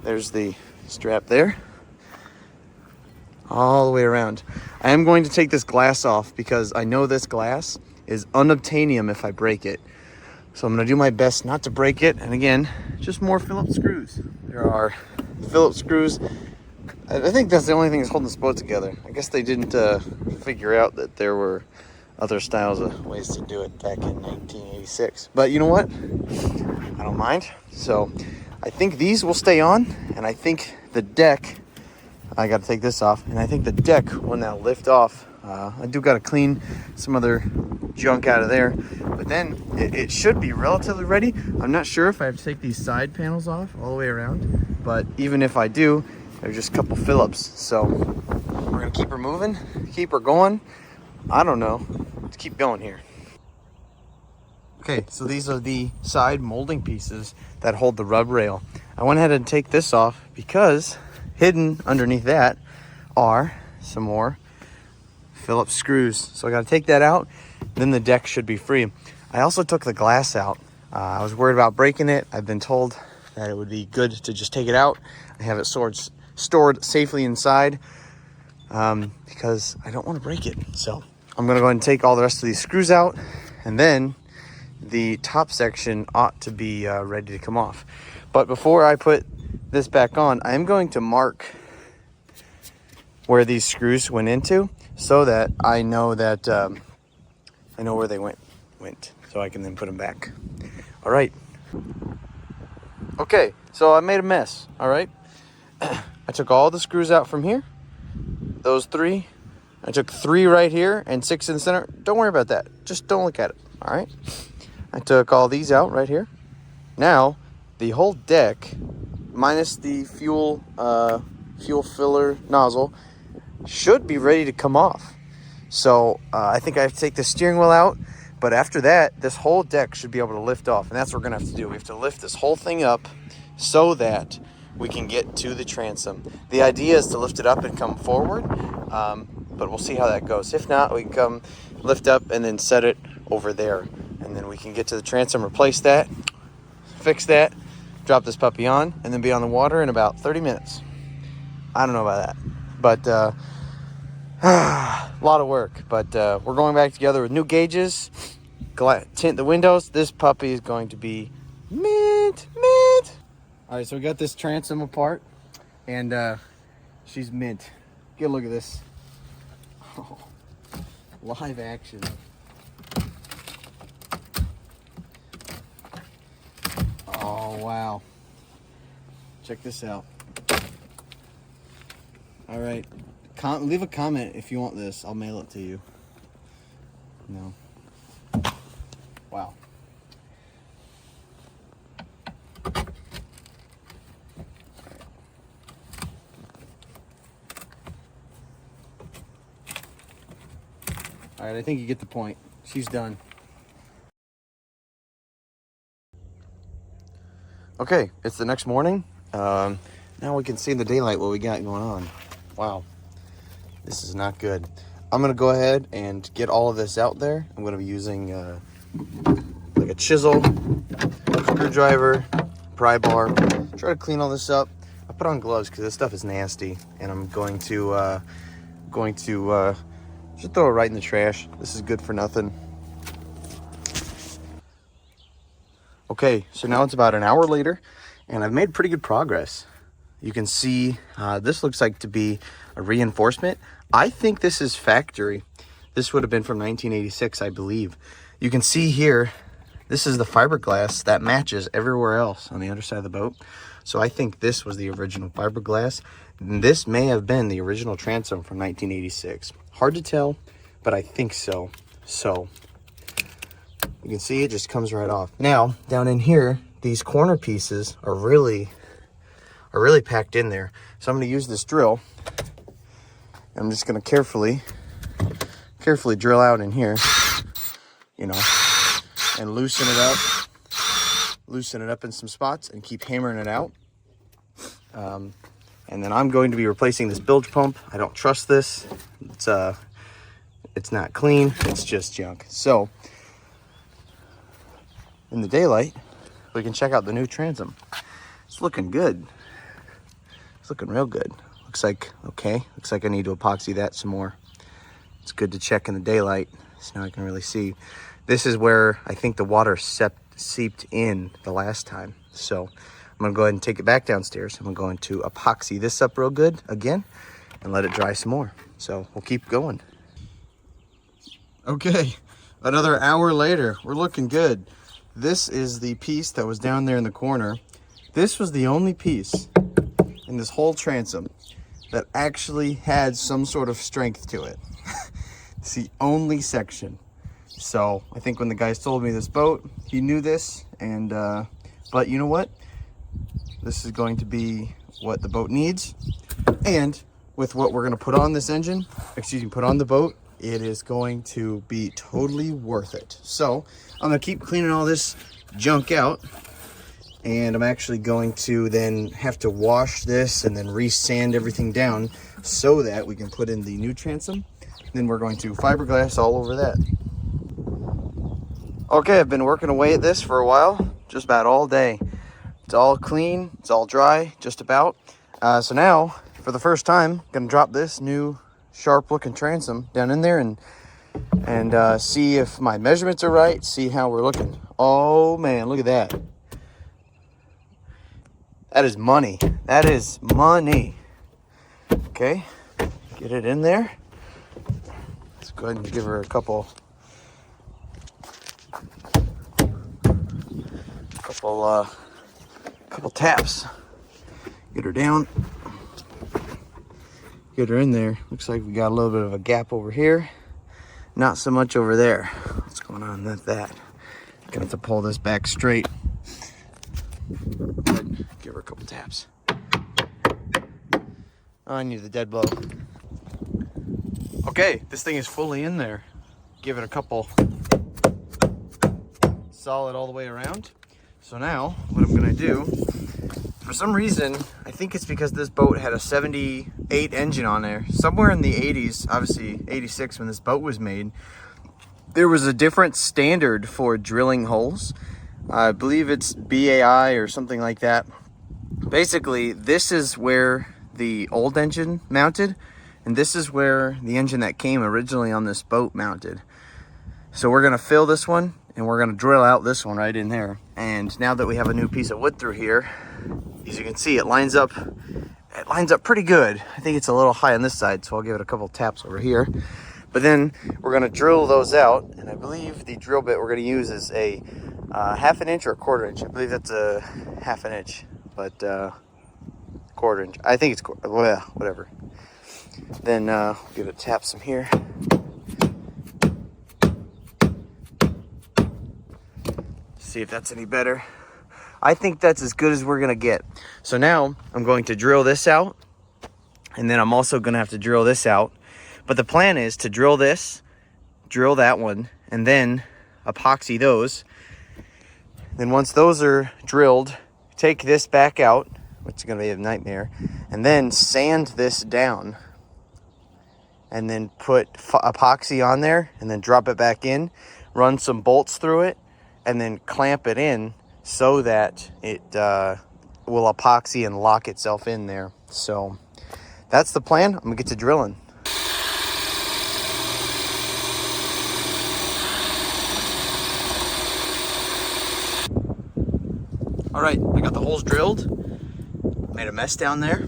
There's the strap there. All the way around. I am going to take this glass off because I know this glass is unobtainium if I break it. So I'm going to do my best not to break it. And again, just more Phillips screws. There are Phillips screws. I think that's the only thing that's holding this boat together. I guess they didn't figure out that there were other styles of ways to do it back in 1986. But you know what? I don't mind. So I think these will stay on, and I think the deck, I got to take this off, and I think the deck will now lift off I do got to clean some other junk out of there, but then it should be relatively ready. I'm not sure if I have to take these side panels off all the way around, but even if I do, there's just a couple Phillips. So we're gonna keep her moving, keep her going. I don't know, let's keep going here. Okay, so these are the side molding pieces that hold the rub rail. I went ahead and take this off because hidden underneath that are some more Phillips screws. So I got to take that out, then the deck should be free. I also took the glass out. I was worried about breaking it. I've been told that it would be good to just take it out and have it stored safely inside because I don't want to break it. So I'm going to go ahead and take all the rest of these screws out, and then the top section ought to be ready to come off. But before I put this back on, I'm going to mark where these screws went into so that I know that I know where they went so I can then put them back. All right. Okay, so I made a mess. All right. I took all the screws out from here, those 3. I took 3 right here and 6 in the center. Don't worry about that. Just don't look at it. All right. I took all these out right here. Now, the whole deck, minus the fuel filler nozzle, should be ready to come off. So I think I have to take the steering wheel out, but after that, this whole deck should be able to lift off, and that's what we're gonna have to do. We have to lift this whole thing up so that we can get to the transom. The idea is to lift it up and come forward, but we'll see how that goes. If not, we can come lift up and then set it over there, and then we can get to the transom, replace that, fix that, drop this puppy on, and then be on the water in about 30 minutes. I don't know about that, but a lot of work. But we're going back together with new gauges, tint the windows. This puppy is going to be mint. All right, so we got this transom apart, and she's mint. Get a look at this. Oh, live action. Oh, wow. Check this out. All right. Leave a comment if you want this. I'll mail it to you. No. Wow. All right, I think you get the point. She's done. Okay, it's the next morning. Now we can see in the daylight what we got going on. Wow, this is not good. I'm gonna go ahead and get all of this out there. I'm gonna be using like a chisel, screwdriver, pry bar, try to clean all this up. I put on gloves because this stuff is nasty, and I'm going to just throw it right in the trash. This is good for nothing. Okay, so now it's about an hour later, and I've made pretty good progress. You can see this looks like to be a reinforcement. I think this is factory. This would have been from 1986, I believe. You can see here, this is the fiberglass that matches everywhere else on the other side of the boat. So I think this was the original fiberglass. This may have been the original transom from 1986. Hard to tell, but I think so. So you can see it just comes right off. Now, down in here, these corner pieces are really packed in there. So I'm going to use this drill. I'm just going to carefully drill out in here, you know, and loosen it up in some spots and keep hammering it out. And then I'm going to be replacing this bilge pump. I don't trust this. It's not clean. It's just junk. So in the daylight, we can check out the new transom. It's looking good. It's looking real good. Looks like, okay. Looks like I need to epoxy that some more. It's good to check in the daylight, so now I can really see. This is where I think the water seeped in the last time. So I'm gonna go ahead and take it back downstairs. I'm going to epoxy this up real good again and let it dry some more. So we'll keep going. Okay, another hour later, we're looking good. This is the piece that was down there in the corner. This was the only piece in this whole transom that actually had some sort of strength to it. It's the only section. So I think when the guy sold me this boat, he knew this, and but you know what? This is going to be what the boat needs, and with what we're gonna put on this engine, put on the boat, it is going to be totally worth it. So I'm gonna keep cleaning all this junk out, and I'm actually going to then have to wash this and then re-sand everything down so that we can put in the new transom. Then we're going to fiberglass all over that. Okay, I've been working away at this for a while, just about all day. It's all clean, it's all dry, just about. So now, for the first time, I'm gonna drop this new sharp looking transom down in there and see if my measurements are right, see how we're looking. Oh man, look at that. That is money. That is money. Okay, get it in there. Let's go ahead and give her a couple taps. Get her down. Get her in there. Looks like we got a little bit of a gap over here. Not so much over there. What's going on with that? Gonna have to pull this back straight. Give her a couple taps. Oh, I need the dead blow. Okay, this thing is fully in there. Give it a couple solid all the way around. So now, what I'm gonna do, for some reason, I think it's because this boat had a 78 engine on there. Somewhere in the 80s, obviously 86 when this boat was made, there was a different standard for drilling holes. I believe it's BAI or something like that. Basically, this is where the old engine mounted, and this is where the engine that came originally on this boat mounted. So we're gonna fill this one, and we're gonna drill out this one right in there. And now that we have a new piece of wood through here, as you can see, it lines up pretty good. I think it's a little high on this side, so I'll give it a couple taps over here. But then we're gonna drill those out, and I believe the drill bit we're gonna use is a 1/2 inch or 1/4 inch. I believe that's a 1/2 inch, but 1/4 inch. I think it's well, whatever. Then give it taps some here. See if that's any better. I think that's as good as we're gonna get. So now I'm going to drill this out, and then I'm also gonna have to drill this out. But the plan is to drill this, drill that one, and then epoxy those. Then once those are drilled, take this back out, which is gonna be a nightmare, and then sand this down, and then put epoxy on there, and then drop it back in, run some bolts through it, and then clamp it in so that it will epoxy and lock itself in there. So that's the plan. I'm gonna get to drilling. All right, I got the holes drilled. Made a mess down there.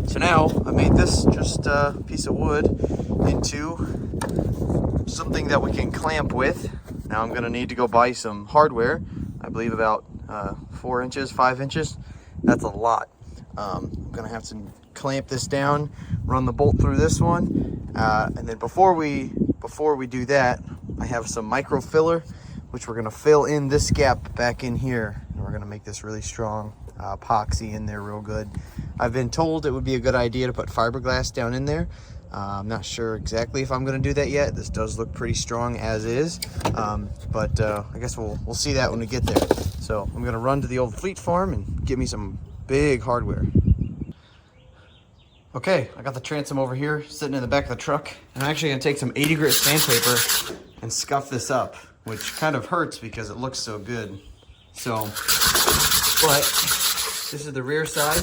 So now I made this just a piece of wood into something that we can clamp with. Now I'm gonna need to go buy some hardware. I believe about 4 inches, 5 inches. That's a lot. I'm gonna have to clamp this down, run the bolt through this one, and then before we do that, I have some micro filler, which we're gonna fill in this gap back in here, and we're gonna make this really strong, epoxy in there real good. I've been told it would be a good idea to put fiberglass down in there. I'm not sure exactly if I'm gonna do that yet. This does look pretty strong as is, but I guess we'll see that when we get there. So I'm gonna run to the old Fleet Farm and get me some big hardware. Okay, I got the transom over here sitting in the back of the truck, and I'm actually gonna take some 80 grit sandpaper and scuff this up, which kind of hurts because it looks so good. So, but this is the rear side.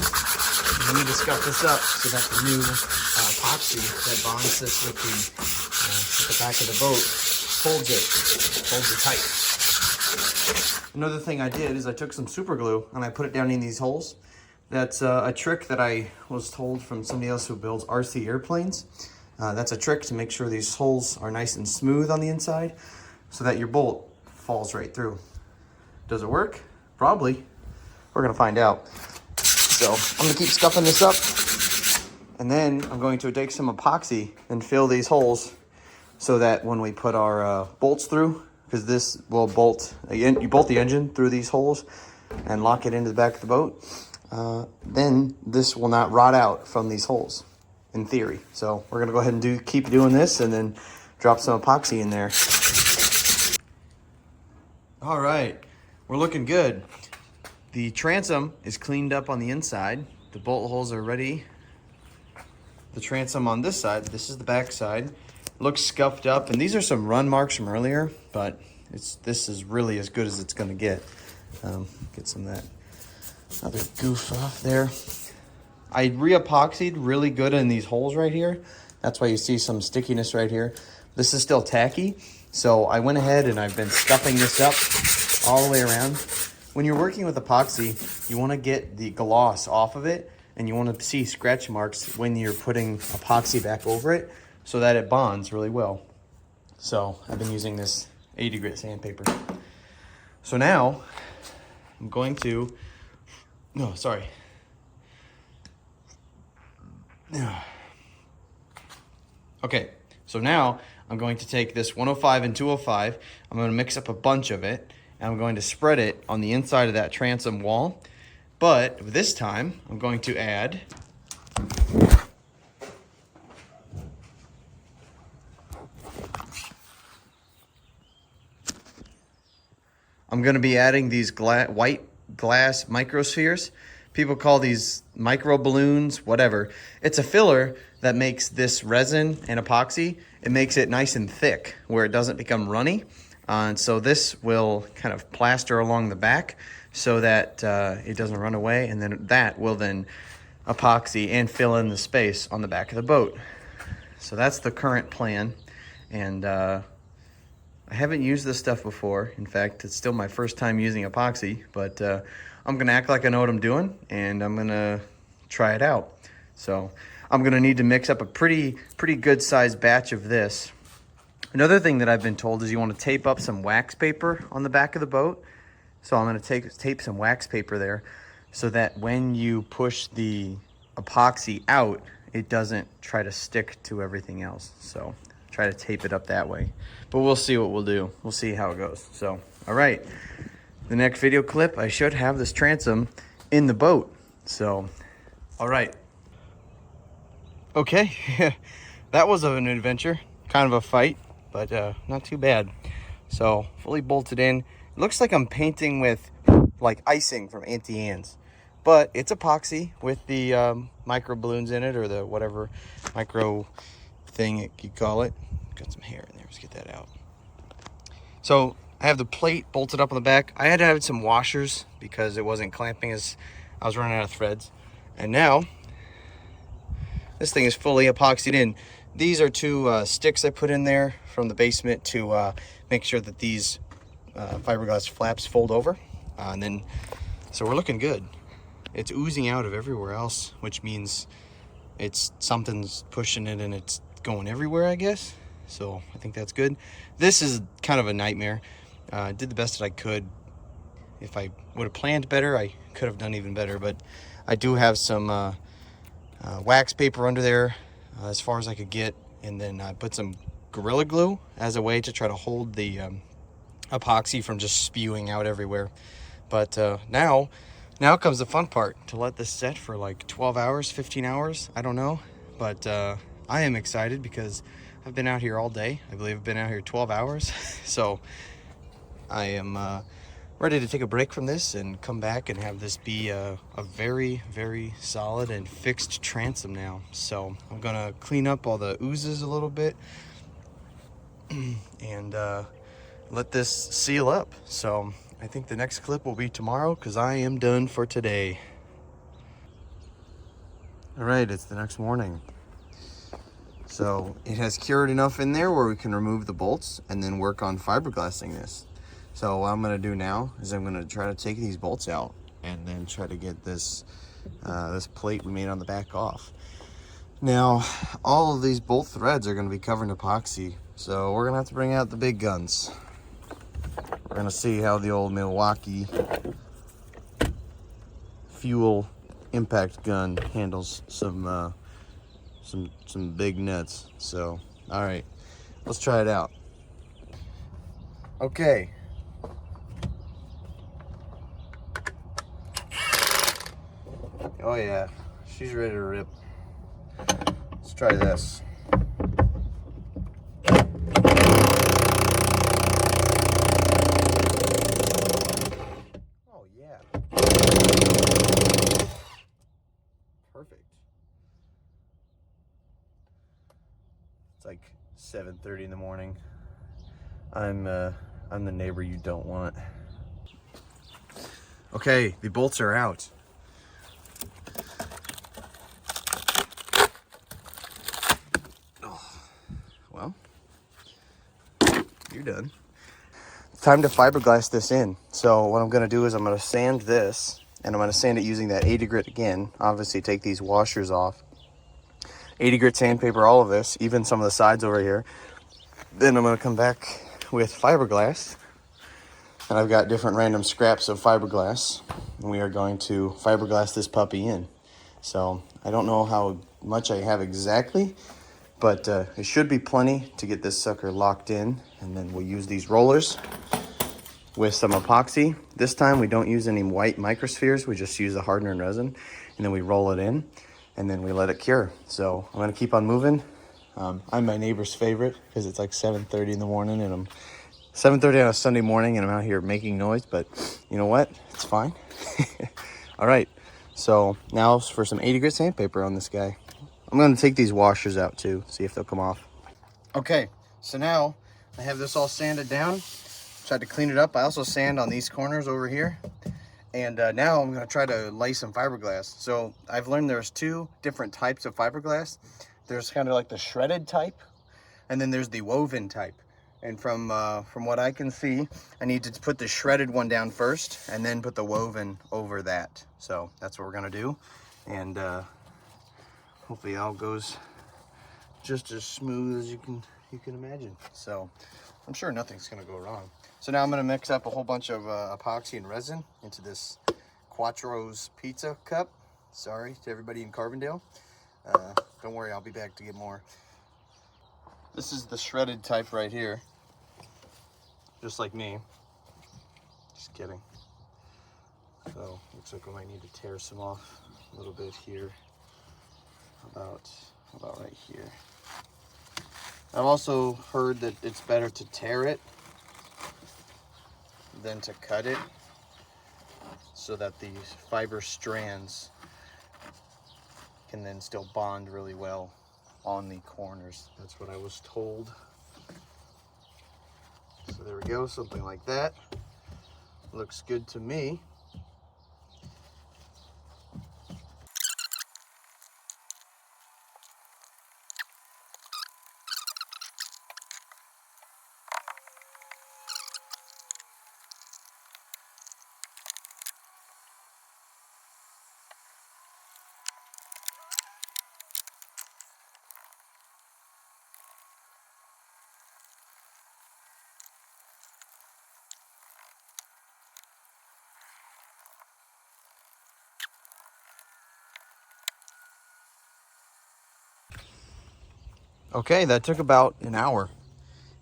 We need to scuff this up so that the new epoxy that bonds this with the back of the boat holds it tight. Another thing I did is I took some super glue and I put it down in these holes. That's a trick that I was told from somebody else who builds RC airplanes. That's a trick to make sure these holes are nice and smooth on the inside so that your bolt falls right through. Does it work? Probably. We're gonna find out. So I'm gonna keep scuffing this up, and then I'm going to take some epoxy and fill these holes so that when we put our bolts through, because this will bolt, again, you bolt the engine through these holes and lock it into the back of the boat, then this will not rot out from these holes, in theory. So we're gonna go ahead and keep doing this and then drop some epoxy in there. All right, we're looking good. The transom is cleaned up on the inside. The bolt holes are ready. The transom on this side, this is the back side, looks scuffed up, and these are some run marks from earlier, but this is really as good as it's gonna get. Get some of that other goof off there. I re-epoxied really good in these holes right here. That's why you see some stickiness right here. This is still tacky, so I went ahead and I've been scuffing this up all the way around. When you're working with epoxy, you want to get the gloss off of it, and you want to see scratch marks when you're putting epoxy back over it so that it bonds really well. So I've been using this 80 grit sandpaper. So now I'm going to, Okay, so now I'm going to take this 105 and 205. I'm going to mix up a bunch of it, and I'm going to spread it on the inside of that transom wall. But this time, I'm going to add these white glass microspheres. People call these micro balloons, whatever. It's a filler that makes this resin and epoxy, it makes it nice and thick where it doesn't become runny. And so this will kind of plaster along the back so that it doesn't run away, and then that will then epoxy and fill in the space on the back of the boat. So that's the current plan, and I haven't used this stuff before. In fact, it's still my first time using epoxy, but I'm gonna act like I know what I'm doing, and I'm gonna try it out. So I'm gonna need to mix up a pretty good sized batch of this. Another thing that I've been told is you want to tape up some wax paper on the back of the boat. So I'm going to tape some wax paper there so that when you push the epoxy out, it doesn't try to stick to everything else. So try to tape it up that way. But we'll see what we'll do. We'll see how it goes. So, all right. The next video clip, I should have this transom in the boat. So, all right. Okay. That was an adventure. Kind of a fight, but not too bad. So fully bolted in. It looks like I'm painting with like icing from Auntie Anne's, but it's epoxy with the micro balloons in it, or the whatever micro thing you call it. Got some hair in there, let's get that out. So I have the plate bolted up on the back. I had to have some washers because it wasn't clamping as I was running out of threads. And now this thing is fully epoxied in. These are two sticks I put in there from the basement to make sure that these fiberglass flaps fold over. And then, so we're looking good. It's oozing out of everywhere else, which means something's pushing it and it's going everywhere, I guess. So I think that's good. This is kind of a nightmare. I did the best that I could. If I would have planned better, I could have done even better. But I do have some wax paper under there as far as I could get, and then I put some Gorilla Glue as a way to try to hold the epoxy from just spewing out everywhere. But now comes the fun part, to let this set for like 12 hours, 15 hours, I don't know. But I am excited because I've been out here all day. I believe I've been out here 12 hours. So I am ready to take a break from this and come back and have this be a very, very solid and fixed transom now. So I'm gonna clean up all the oozes a little bit and let this seal up. So I think the next clip will be tomorrow because I am done for today. All right, it's the next morning. So it has cured enough in there where we can remove the bolts and then work on fiberglassing this. So what I'm gonna do now is I'm gonna try to take these bolts out and then try to get this this plate we made on the back off. Now, all of these bolt threads are gonna be covered in epoxy, so we're gonna have to bring out the big guns. We're gonna see how the old Milwaukee fuel impact gun handles some big nuts. So, all right, let's try it out. Okay. Oh yeah, she's ready to rip. Let's try this. Oh yeah. Perfect. It's like 7:30 in the morning. I'm the neighbor you don't want. Okay, the bolts are out. Oh, well, you're done. It's time to fiberglass this in. So what I'm gonna do is I'm gonna sand this, and I'm gonna sand it using that 80 grit again. Obviously take these washers off. 80 grit sandpaper, all of this, even some of the sides over here. Then I'm gonna come back with fiberglass, and I've got different random scraps of fiberglass, and we are going to fiberglass this puppy in. So I don't know how much I have exactly, but it should be plenty to get this sucker locked in. And then we'll use these rollers with some epoxy. This time we don't use any white microspheres, we just use the hardener and resin, and then we roll it in, and then we let it cure. So I'm gonna keep on moving. I'm my neighbor's favorite because it's like 7:30 in the morning, and I'm 7:30 on a Sunday morning, and I'm out here making noise, but you know what? It's fine. All right, so now for some 80 grit sandpaper on this guy. I'm gonna take these washers out too, see if they'll come off. Okay, so now I have this all sanded down. Tried to clean it up. I also sand on these corners over here. And now I'm gonna try to lay some fiberglass. So I've learned there's two different types of fiberglass. There's kind of like the shredded type, and then there's the woven type. And from what I can see, I need to put the shredded one down first and then put the woven over that. So that's what we're gonna do. And hopefully it all goes just as smooth as you can imagine. So I'm sure nothing's gonna go wrong. So now I'm gonna mix up a whole bunch of epoxy and resin into this Quattro's pizza cup. Sorry to everybody in Carbondale. Don't worry, I'll be back to get more. This is the shredded type right here. Just like me. Just kidding. So, looks like we might need to tear some off a little bit here. About right here. I've also heard that it's better to tear it than to cut it, so that the fiber strands can then still bond really well on the corners. That's what I was told. So there we go, something like that. Looks good to me. Okay, that took about an hour.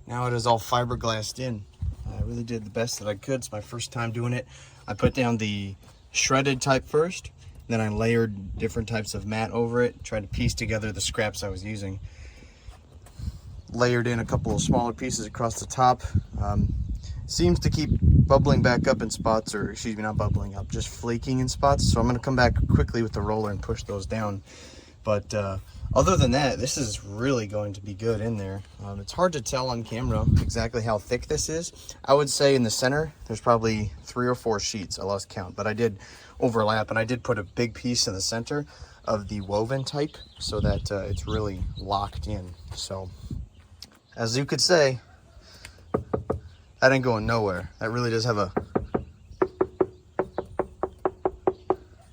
Now it is all fiberglassed in. I really did the best that I could. It's my first time doing it. I put down the shredded type first, then I layered different types of mat over it, tried to piece together the scraps I was using. Layered in a couple of smaller pieces across the top. Seems to keep bubbling back up in spots, or excuse me, not bubbling up, just flaking in spots. So I'm gonna come back quickly with the roller and push those down. But other than that, this is really going to be good in there. It's hard to tell on camera exactly how thick this is. I would say in the center, there's probably 3 or 4 sheets. I lost count, but I did overlap, and I did put a big piece in the center of the woven type so that it's really locked in. So as you could say, that ain't going nowhere. That really does have a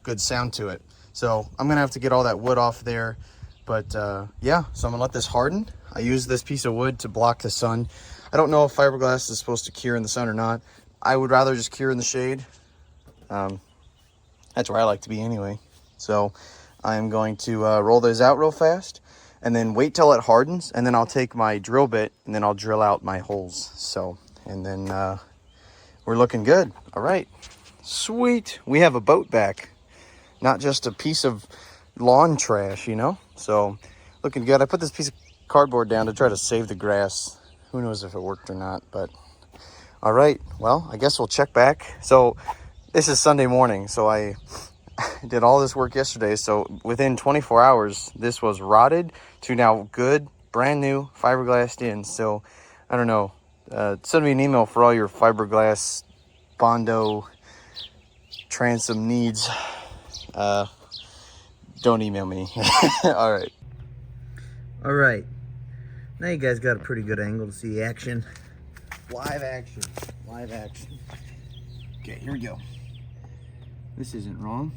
good sound to it. So I'm gonna have to get all that wood off there, but yeah, so I'm gonna let this harden. I use this piece of wood to block the sun. I don't know if fiberglass is supposed to cure in the sun or not. I would rather just cure in the shade. That's where I like to be anyway. So I'm going to roll those out real fast, and then wait till it hardens, and then I'll take my drill bit and then I'll drill out my holes. So, and then we're looking good. All right, sweet. We have a boat back, not just a piece of lawn trash, you know? So looking good. I put this piece of cardboard down to try to save the grass. Who knows if it worked or not, but all right. Well, I guess we'll check back. So this is Sunday morning, so I did all this work yesterday. So within 24 hours, this was rotted to now good, brand new fiberglassed in. So I don't know. Send me an email for all your fiberglass Bondo transom needs. Don't email me. All right. All right. Now you guys got a pretty good angle to see action. Live action. Live action. Okay, here we go. This isn't wrong.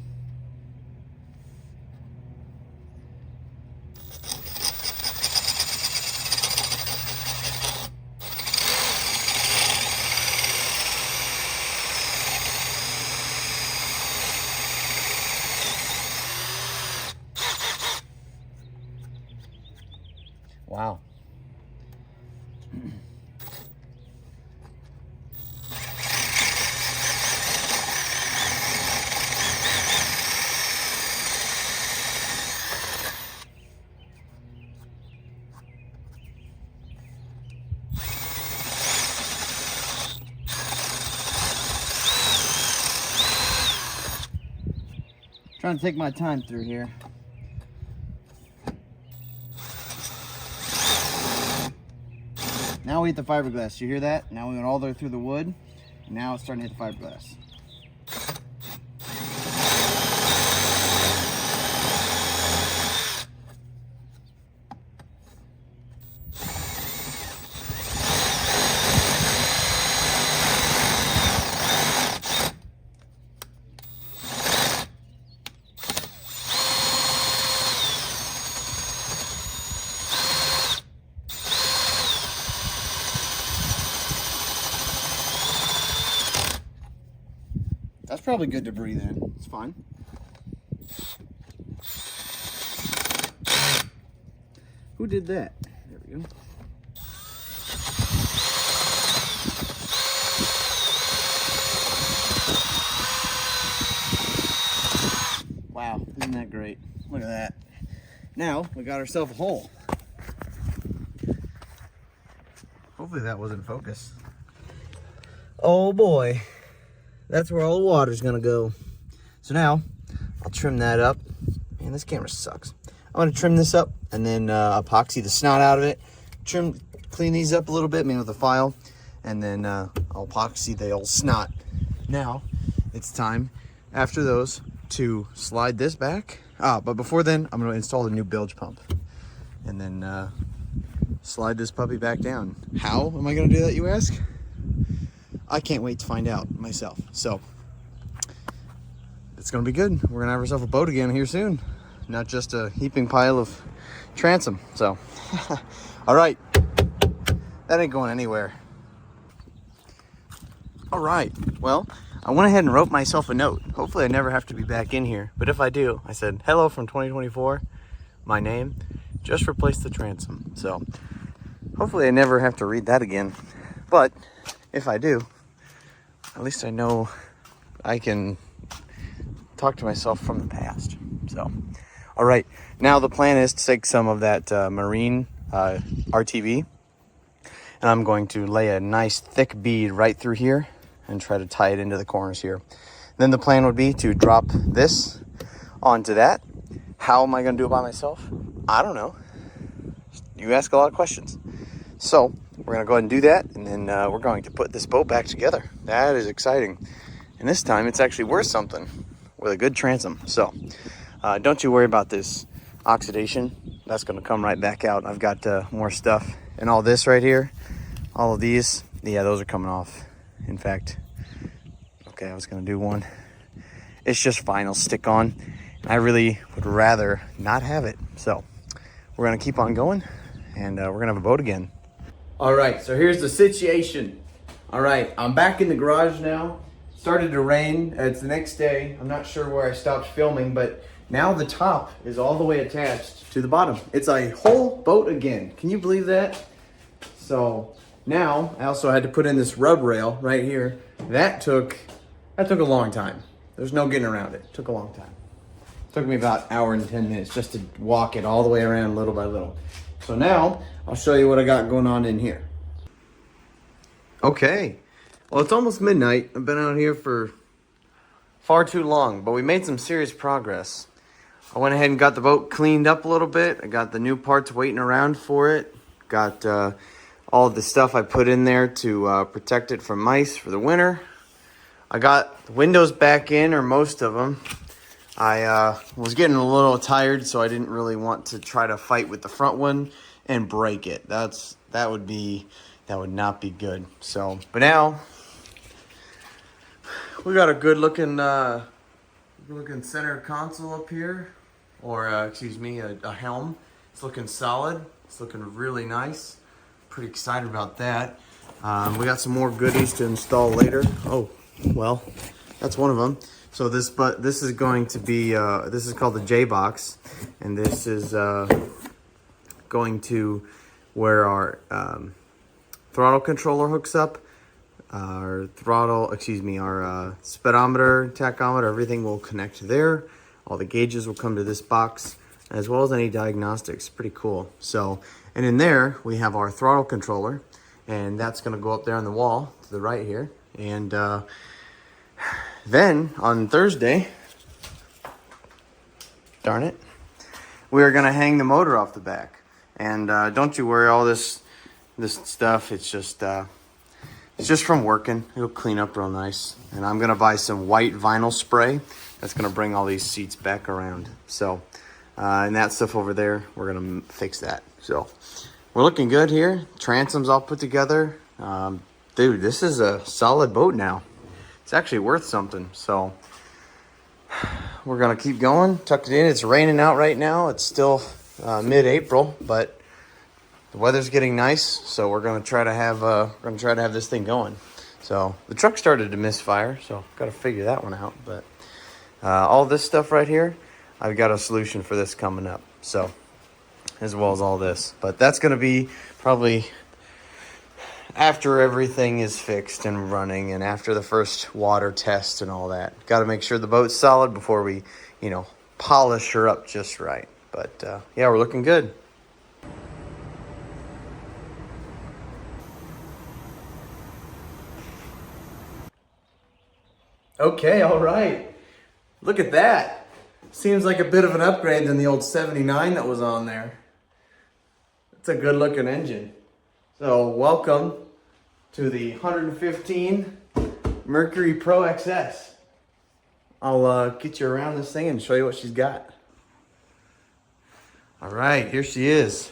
Wow. Trying to take my time through here. Now we hit the fiberglass. You hear that? Now we went all the way through the wood. Now it's starting to hit the fiberglass. That's probably good to breathe in. It's fine. Who did that? There we go. Wow, isn't that great? Look at that. Now we got ourselves a hole. Hopefully that wasn't focused. Oh boy. That's where all the water's gonna go. So now, I'll trim that up. Man, this camera sucks. I'm gonna trim this up and then epoxy the snot out of it. Clean these up a little bit, maybe with a file. And then I'll epoxy the old snot. Now, it's time, after those, to slide this back. But before then, I'm gonna install the new bilge pump. And then slide this puppy back down. How am I gonna do that, you ask? I can't wait to find out myself. So it's gonna be good. We're gonna have ourselves a boat again here soon, not just a heaping pile of transom. So all right, that ain't going anywhere. All right, well, I went ahead and wrote myself a note. Hopefully I never have to be back in here, but if I do, I said hello from 2024, my name, just replace the transom. So hopefully I never have to read that again, but if I do, at least I know I can talk to myself from the past. So, all right. Now the plan is to take some of that marine RTV, and I'm going to lay a nice thick bead right through here and try to tie it into the corners here. Then the plan would be to drop this onto that. How am I going to do it by myself? I don't know. You ask a lot of questions. So we're going to go ahead and do that, and then we're going to put this boat back together. That is exciting. And this time it's actually worth something with a good transom. So don't you worry about this oxidation. That's going to come right back out. I've got more stuff. And all this right here, all of these, yeah, those are coming off. In fact, okay, I was going to do one. It's just vinyl stick-on. I really would rather not have it. So we're going to keep on going, and we're going to have a boat again. All right, so here's the situation. All right, I'm back in the garage now. Started to rain. It's the next day. I'm not sure where I stopped filming, but now the top is all the way attached to the bottom. It's a whole boat again. Can you believe that? So now I also had to put in this rub rail right here. That took a long time. There's no getting around it. It took a long time. It took me about an hour and 10 minutes just to walk it all the way around little by little. So now I'll show you what I got going on in here. Okay, well, it's almost midnight. I've been out here for far too long, but we made some serious progress. I went ahead and got the boat cleaned up a little bit. I got the new parts waiting around for it. Got all of the stuff I put in there to protect it from mice for the winter. I got the windows back in, or most of them. I was getting a little tired, so I didn't really want to try to fight with the front one and break it. That would not be good. So, but now we got a good looking center console up here, or excuse me, a helm. It's looking solid. It's looking really nice. Pretty excited about that. We got some more goodies to install later. Oh, well, that's one of them. So this is going to be this is called the J box, and this is going to where our throttle controller hooks up. Our speedometer, tachometer, everything will connect there. All the gauges will come to this box, as well as any diagnostics. Pretty cool. So, and in there we have our throttle controller, and that's going to go up there on the wall to the right here. And then on Thursday, darn it, we are going to hang the motor off the back. And don't you worry, all this stuff, it's just from working. It'll clean up real nice. And I'm going to buy some white vinyl spray that's going to bring all these seats back around. So, and that stuff over there, we're going to fix that. So, we're looking good here. Transoms all put together. Dude, this is a solid boat now. It's actually worth something. So, we're going to keep going. Tucked it in. It's raining out right now. It's still mid-April, but the weather's getting nice, so we're going to try to have this thing going. So the truck started to misfire, so got to figure that one out. But all this stuff right here, I've got a solution for this coming up. So as well as all this, but that's going to be probably after everything is fixed and running, and after the first water test and all that. Got to make sure the boat's solid before we, polish her up just right. But yeah, we're looking good. Okay, all right. Look at that. Seems like a bit of an upgrade than the old 79 that was on there. It's a good looking engine. So welcome to the 115 Mercury Pro XS. I'll get you around this thing and show you what she's got. All right, here she is.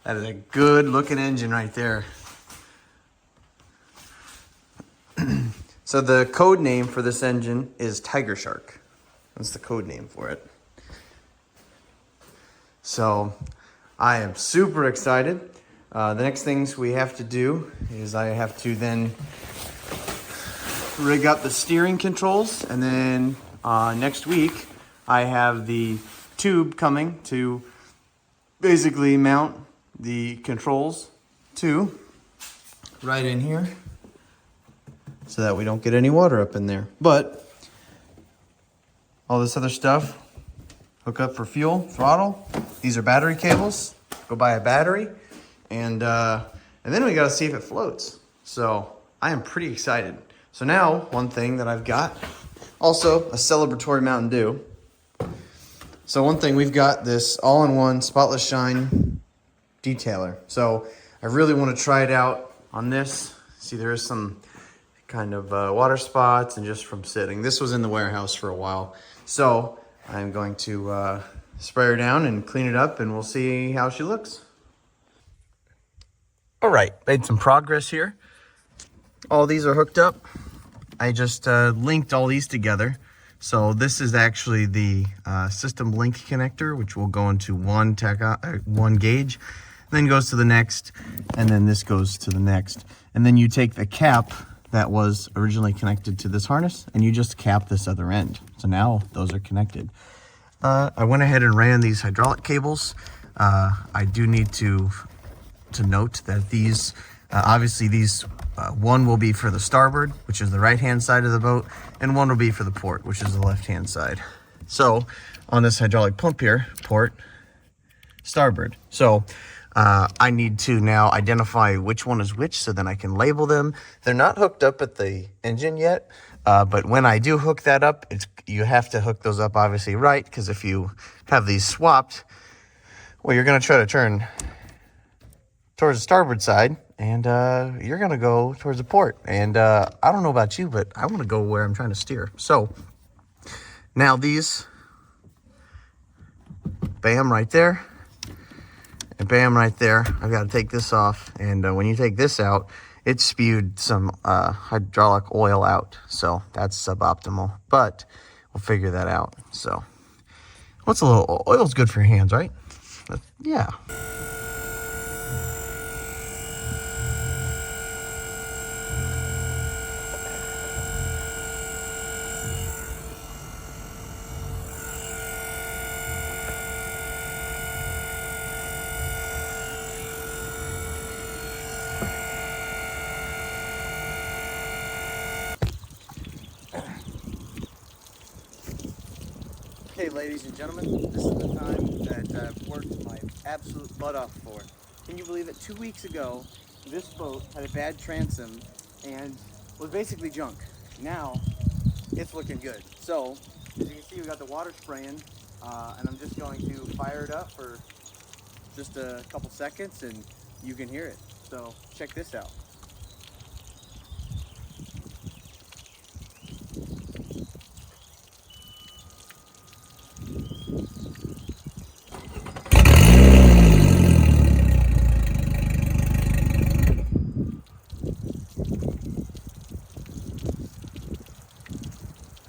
That is a good looking engine right there. So the code name for this engine is Tiger Shark. That's the code name for it. So I am super excited. The next things we have to do is I have to then rig up the steering controls, and then next week I have the tube coming to basically mount the controls to right in here, so that we don't get any water up in there. But all this other stuff, hook up for fuel, throttle. These are battery cables. Go buy a battery, and then we got to see if it floats. So I am pretty excited. So now one thing that I've got, also a celebratory Mountain Dew. So one thing, we've got this all-in-one spotless shine detailer. So I really want to try it out on this. See, there is some kind of water spots, and just from sitting. This was in the warehouse for a while. So I'm going to spray her down and clean it up, and we'll see how she looks. All right, made some progress here. All these are hooked up. I just linked all these together. So this is actually the system link connector, which will go into one gauge, then goes to the next, and then this goes to the next. And then you take the cap that was originally connected to this harness, and you just cap this other end. So now those are connected. I went ahead and ran these hydraulic cables. I do need to note that these, obviously these, one will be for the starboard, which is the right-hand side of the boat, and one will be for the port, which is the left-hand side. So on this hydraulic pump here, port, starboard. So I need to now identify which one is which so then I can label them. They're not hooked up at the engine yet, but when I do hook that up, you have to hook those up obviously right, because if you have these swapped, well, you're going to try to turn towards the starboard side, and you're going to go towards the port. And I don't know about you, but I want to go where I'm trying to steer. So now these, bam, right there. And bam, right there. I've got to take this off. And when you take this out, it spewed some hydraulic oil out. So that's suboptimal. But we'll figure that out. So what's a little oil's good for your hands, right? But, yeah. Okay, ladies and gentlemen, this is the time that I've worked my absolute butt off for. Can you believe it? 2 weeks ago, this boat had a bad transom and was basically junk. Now, it's looking good. So, as you can see, we got the water spraying, and I'm just going to fire it up for just a couple seconds and you can hear it. So, check this out.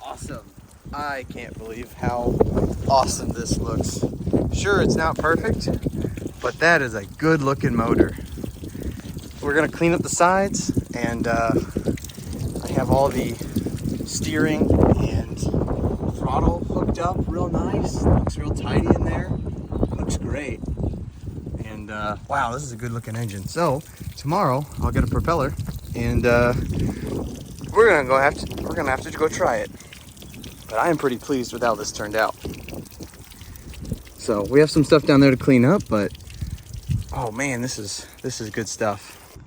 Awesome. I can't believe how awesome this looks. Sure, it's not perfect, but that is a good looking motor. We're gonna clean up the sides, and I have all the steering and throttle hooked up real nice. Looks real tidy in there. Looks great. And wow, this is a good looking engine. So tomorrow I'll get a propeller, and we're gonna have to go try it. But I am pretty pleased with how this turned out. So we have some stuff down there to clean up, but oh man, this is good stuff.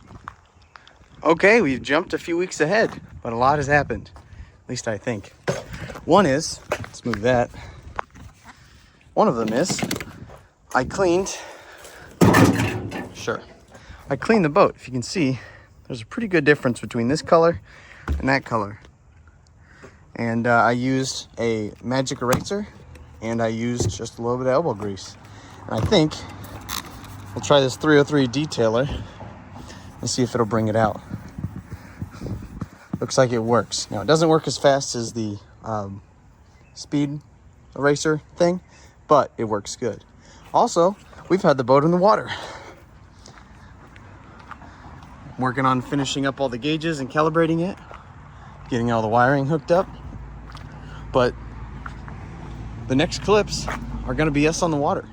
Okay, we've jumped a few weeks ahead, but a lot has happened. At least I think. One is, let's move that. One of them is, I cleaned the boat. If you can see, there's a pretty good difference between this color and that color. And I used a magic eraser, and I used just a little bit of elbow grease. And I think we'll try this 303 detailer and see if it'll bring it out. Looks like it works. Now, it doesn't work as fast as the speed eraser thing, but it works good. Also, we've had the boat in the water. I'm working on finishing up all the gauges and calibrating it, getting all the wiring hooked up. But the next clips are going to be us on the water.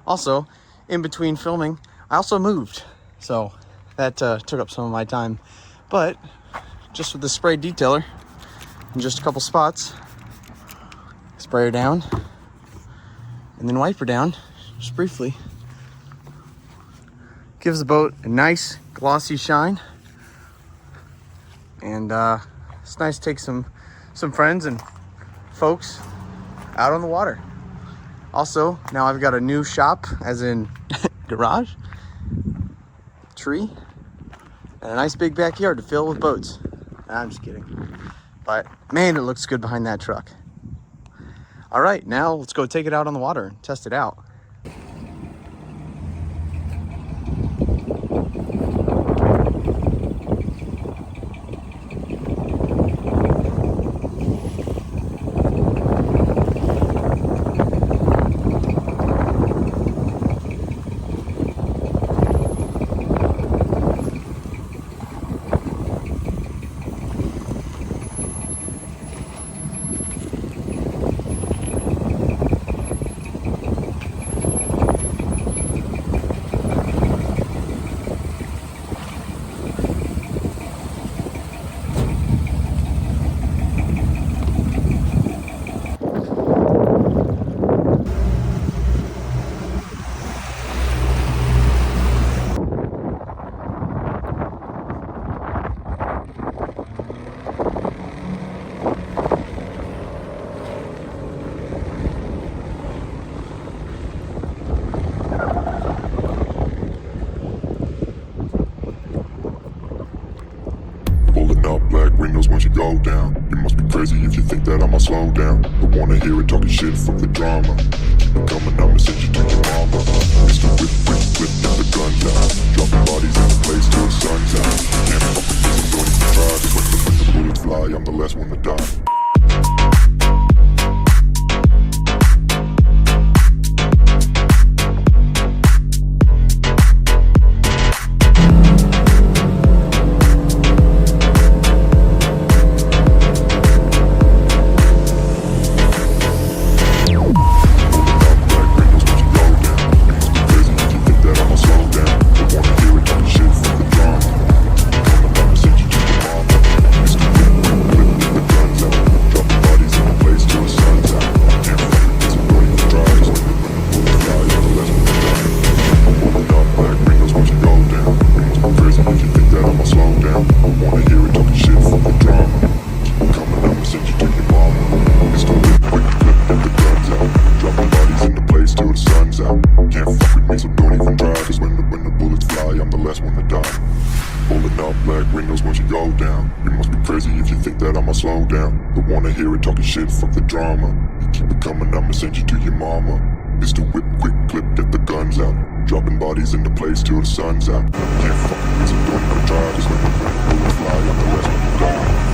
Also, in between filming, I also moved. So that took up some of my time. But just with the spray detailer, in just a couple spots, spray her down, and then wipe her down, just briefly. Gives the boat a nice glossy shine. And it's nice to take some friends and folks out on the water. Also, now I've got a new shop, as in garage, tree, and a nice big backyard to fill with boats. I'm just kidding. But man, it looks good behind that truck. All right, now let's go take it out on the water and test it out. slow down. Don't wanna hear it talking shit, fuck the drama. Keep it coming, I'ma send you to your mama. Mr. Whip, whip, whip, get the guns out. Dropping bodies in the place till the sun's out. Can't fuck with this, I'm going to try. Cause when the bullets fly, I'm the last one to die. Slow down, don't wanna hear it talking shit, fuck the drama. You keep it coming, I'ma send you to your mama. Mr. Whip, quick clip, get the guns out. Dropping bodies in the place till the sun's out. Can't fuck with me, so don't even try. Cause when the bullets fly, I'm the last one to die.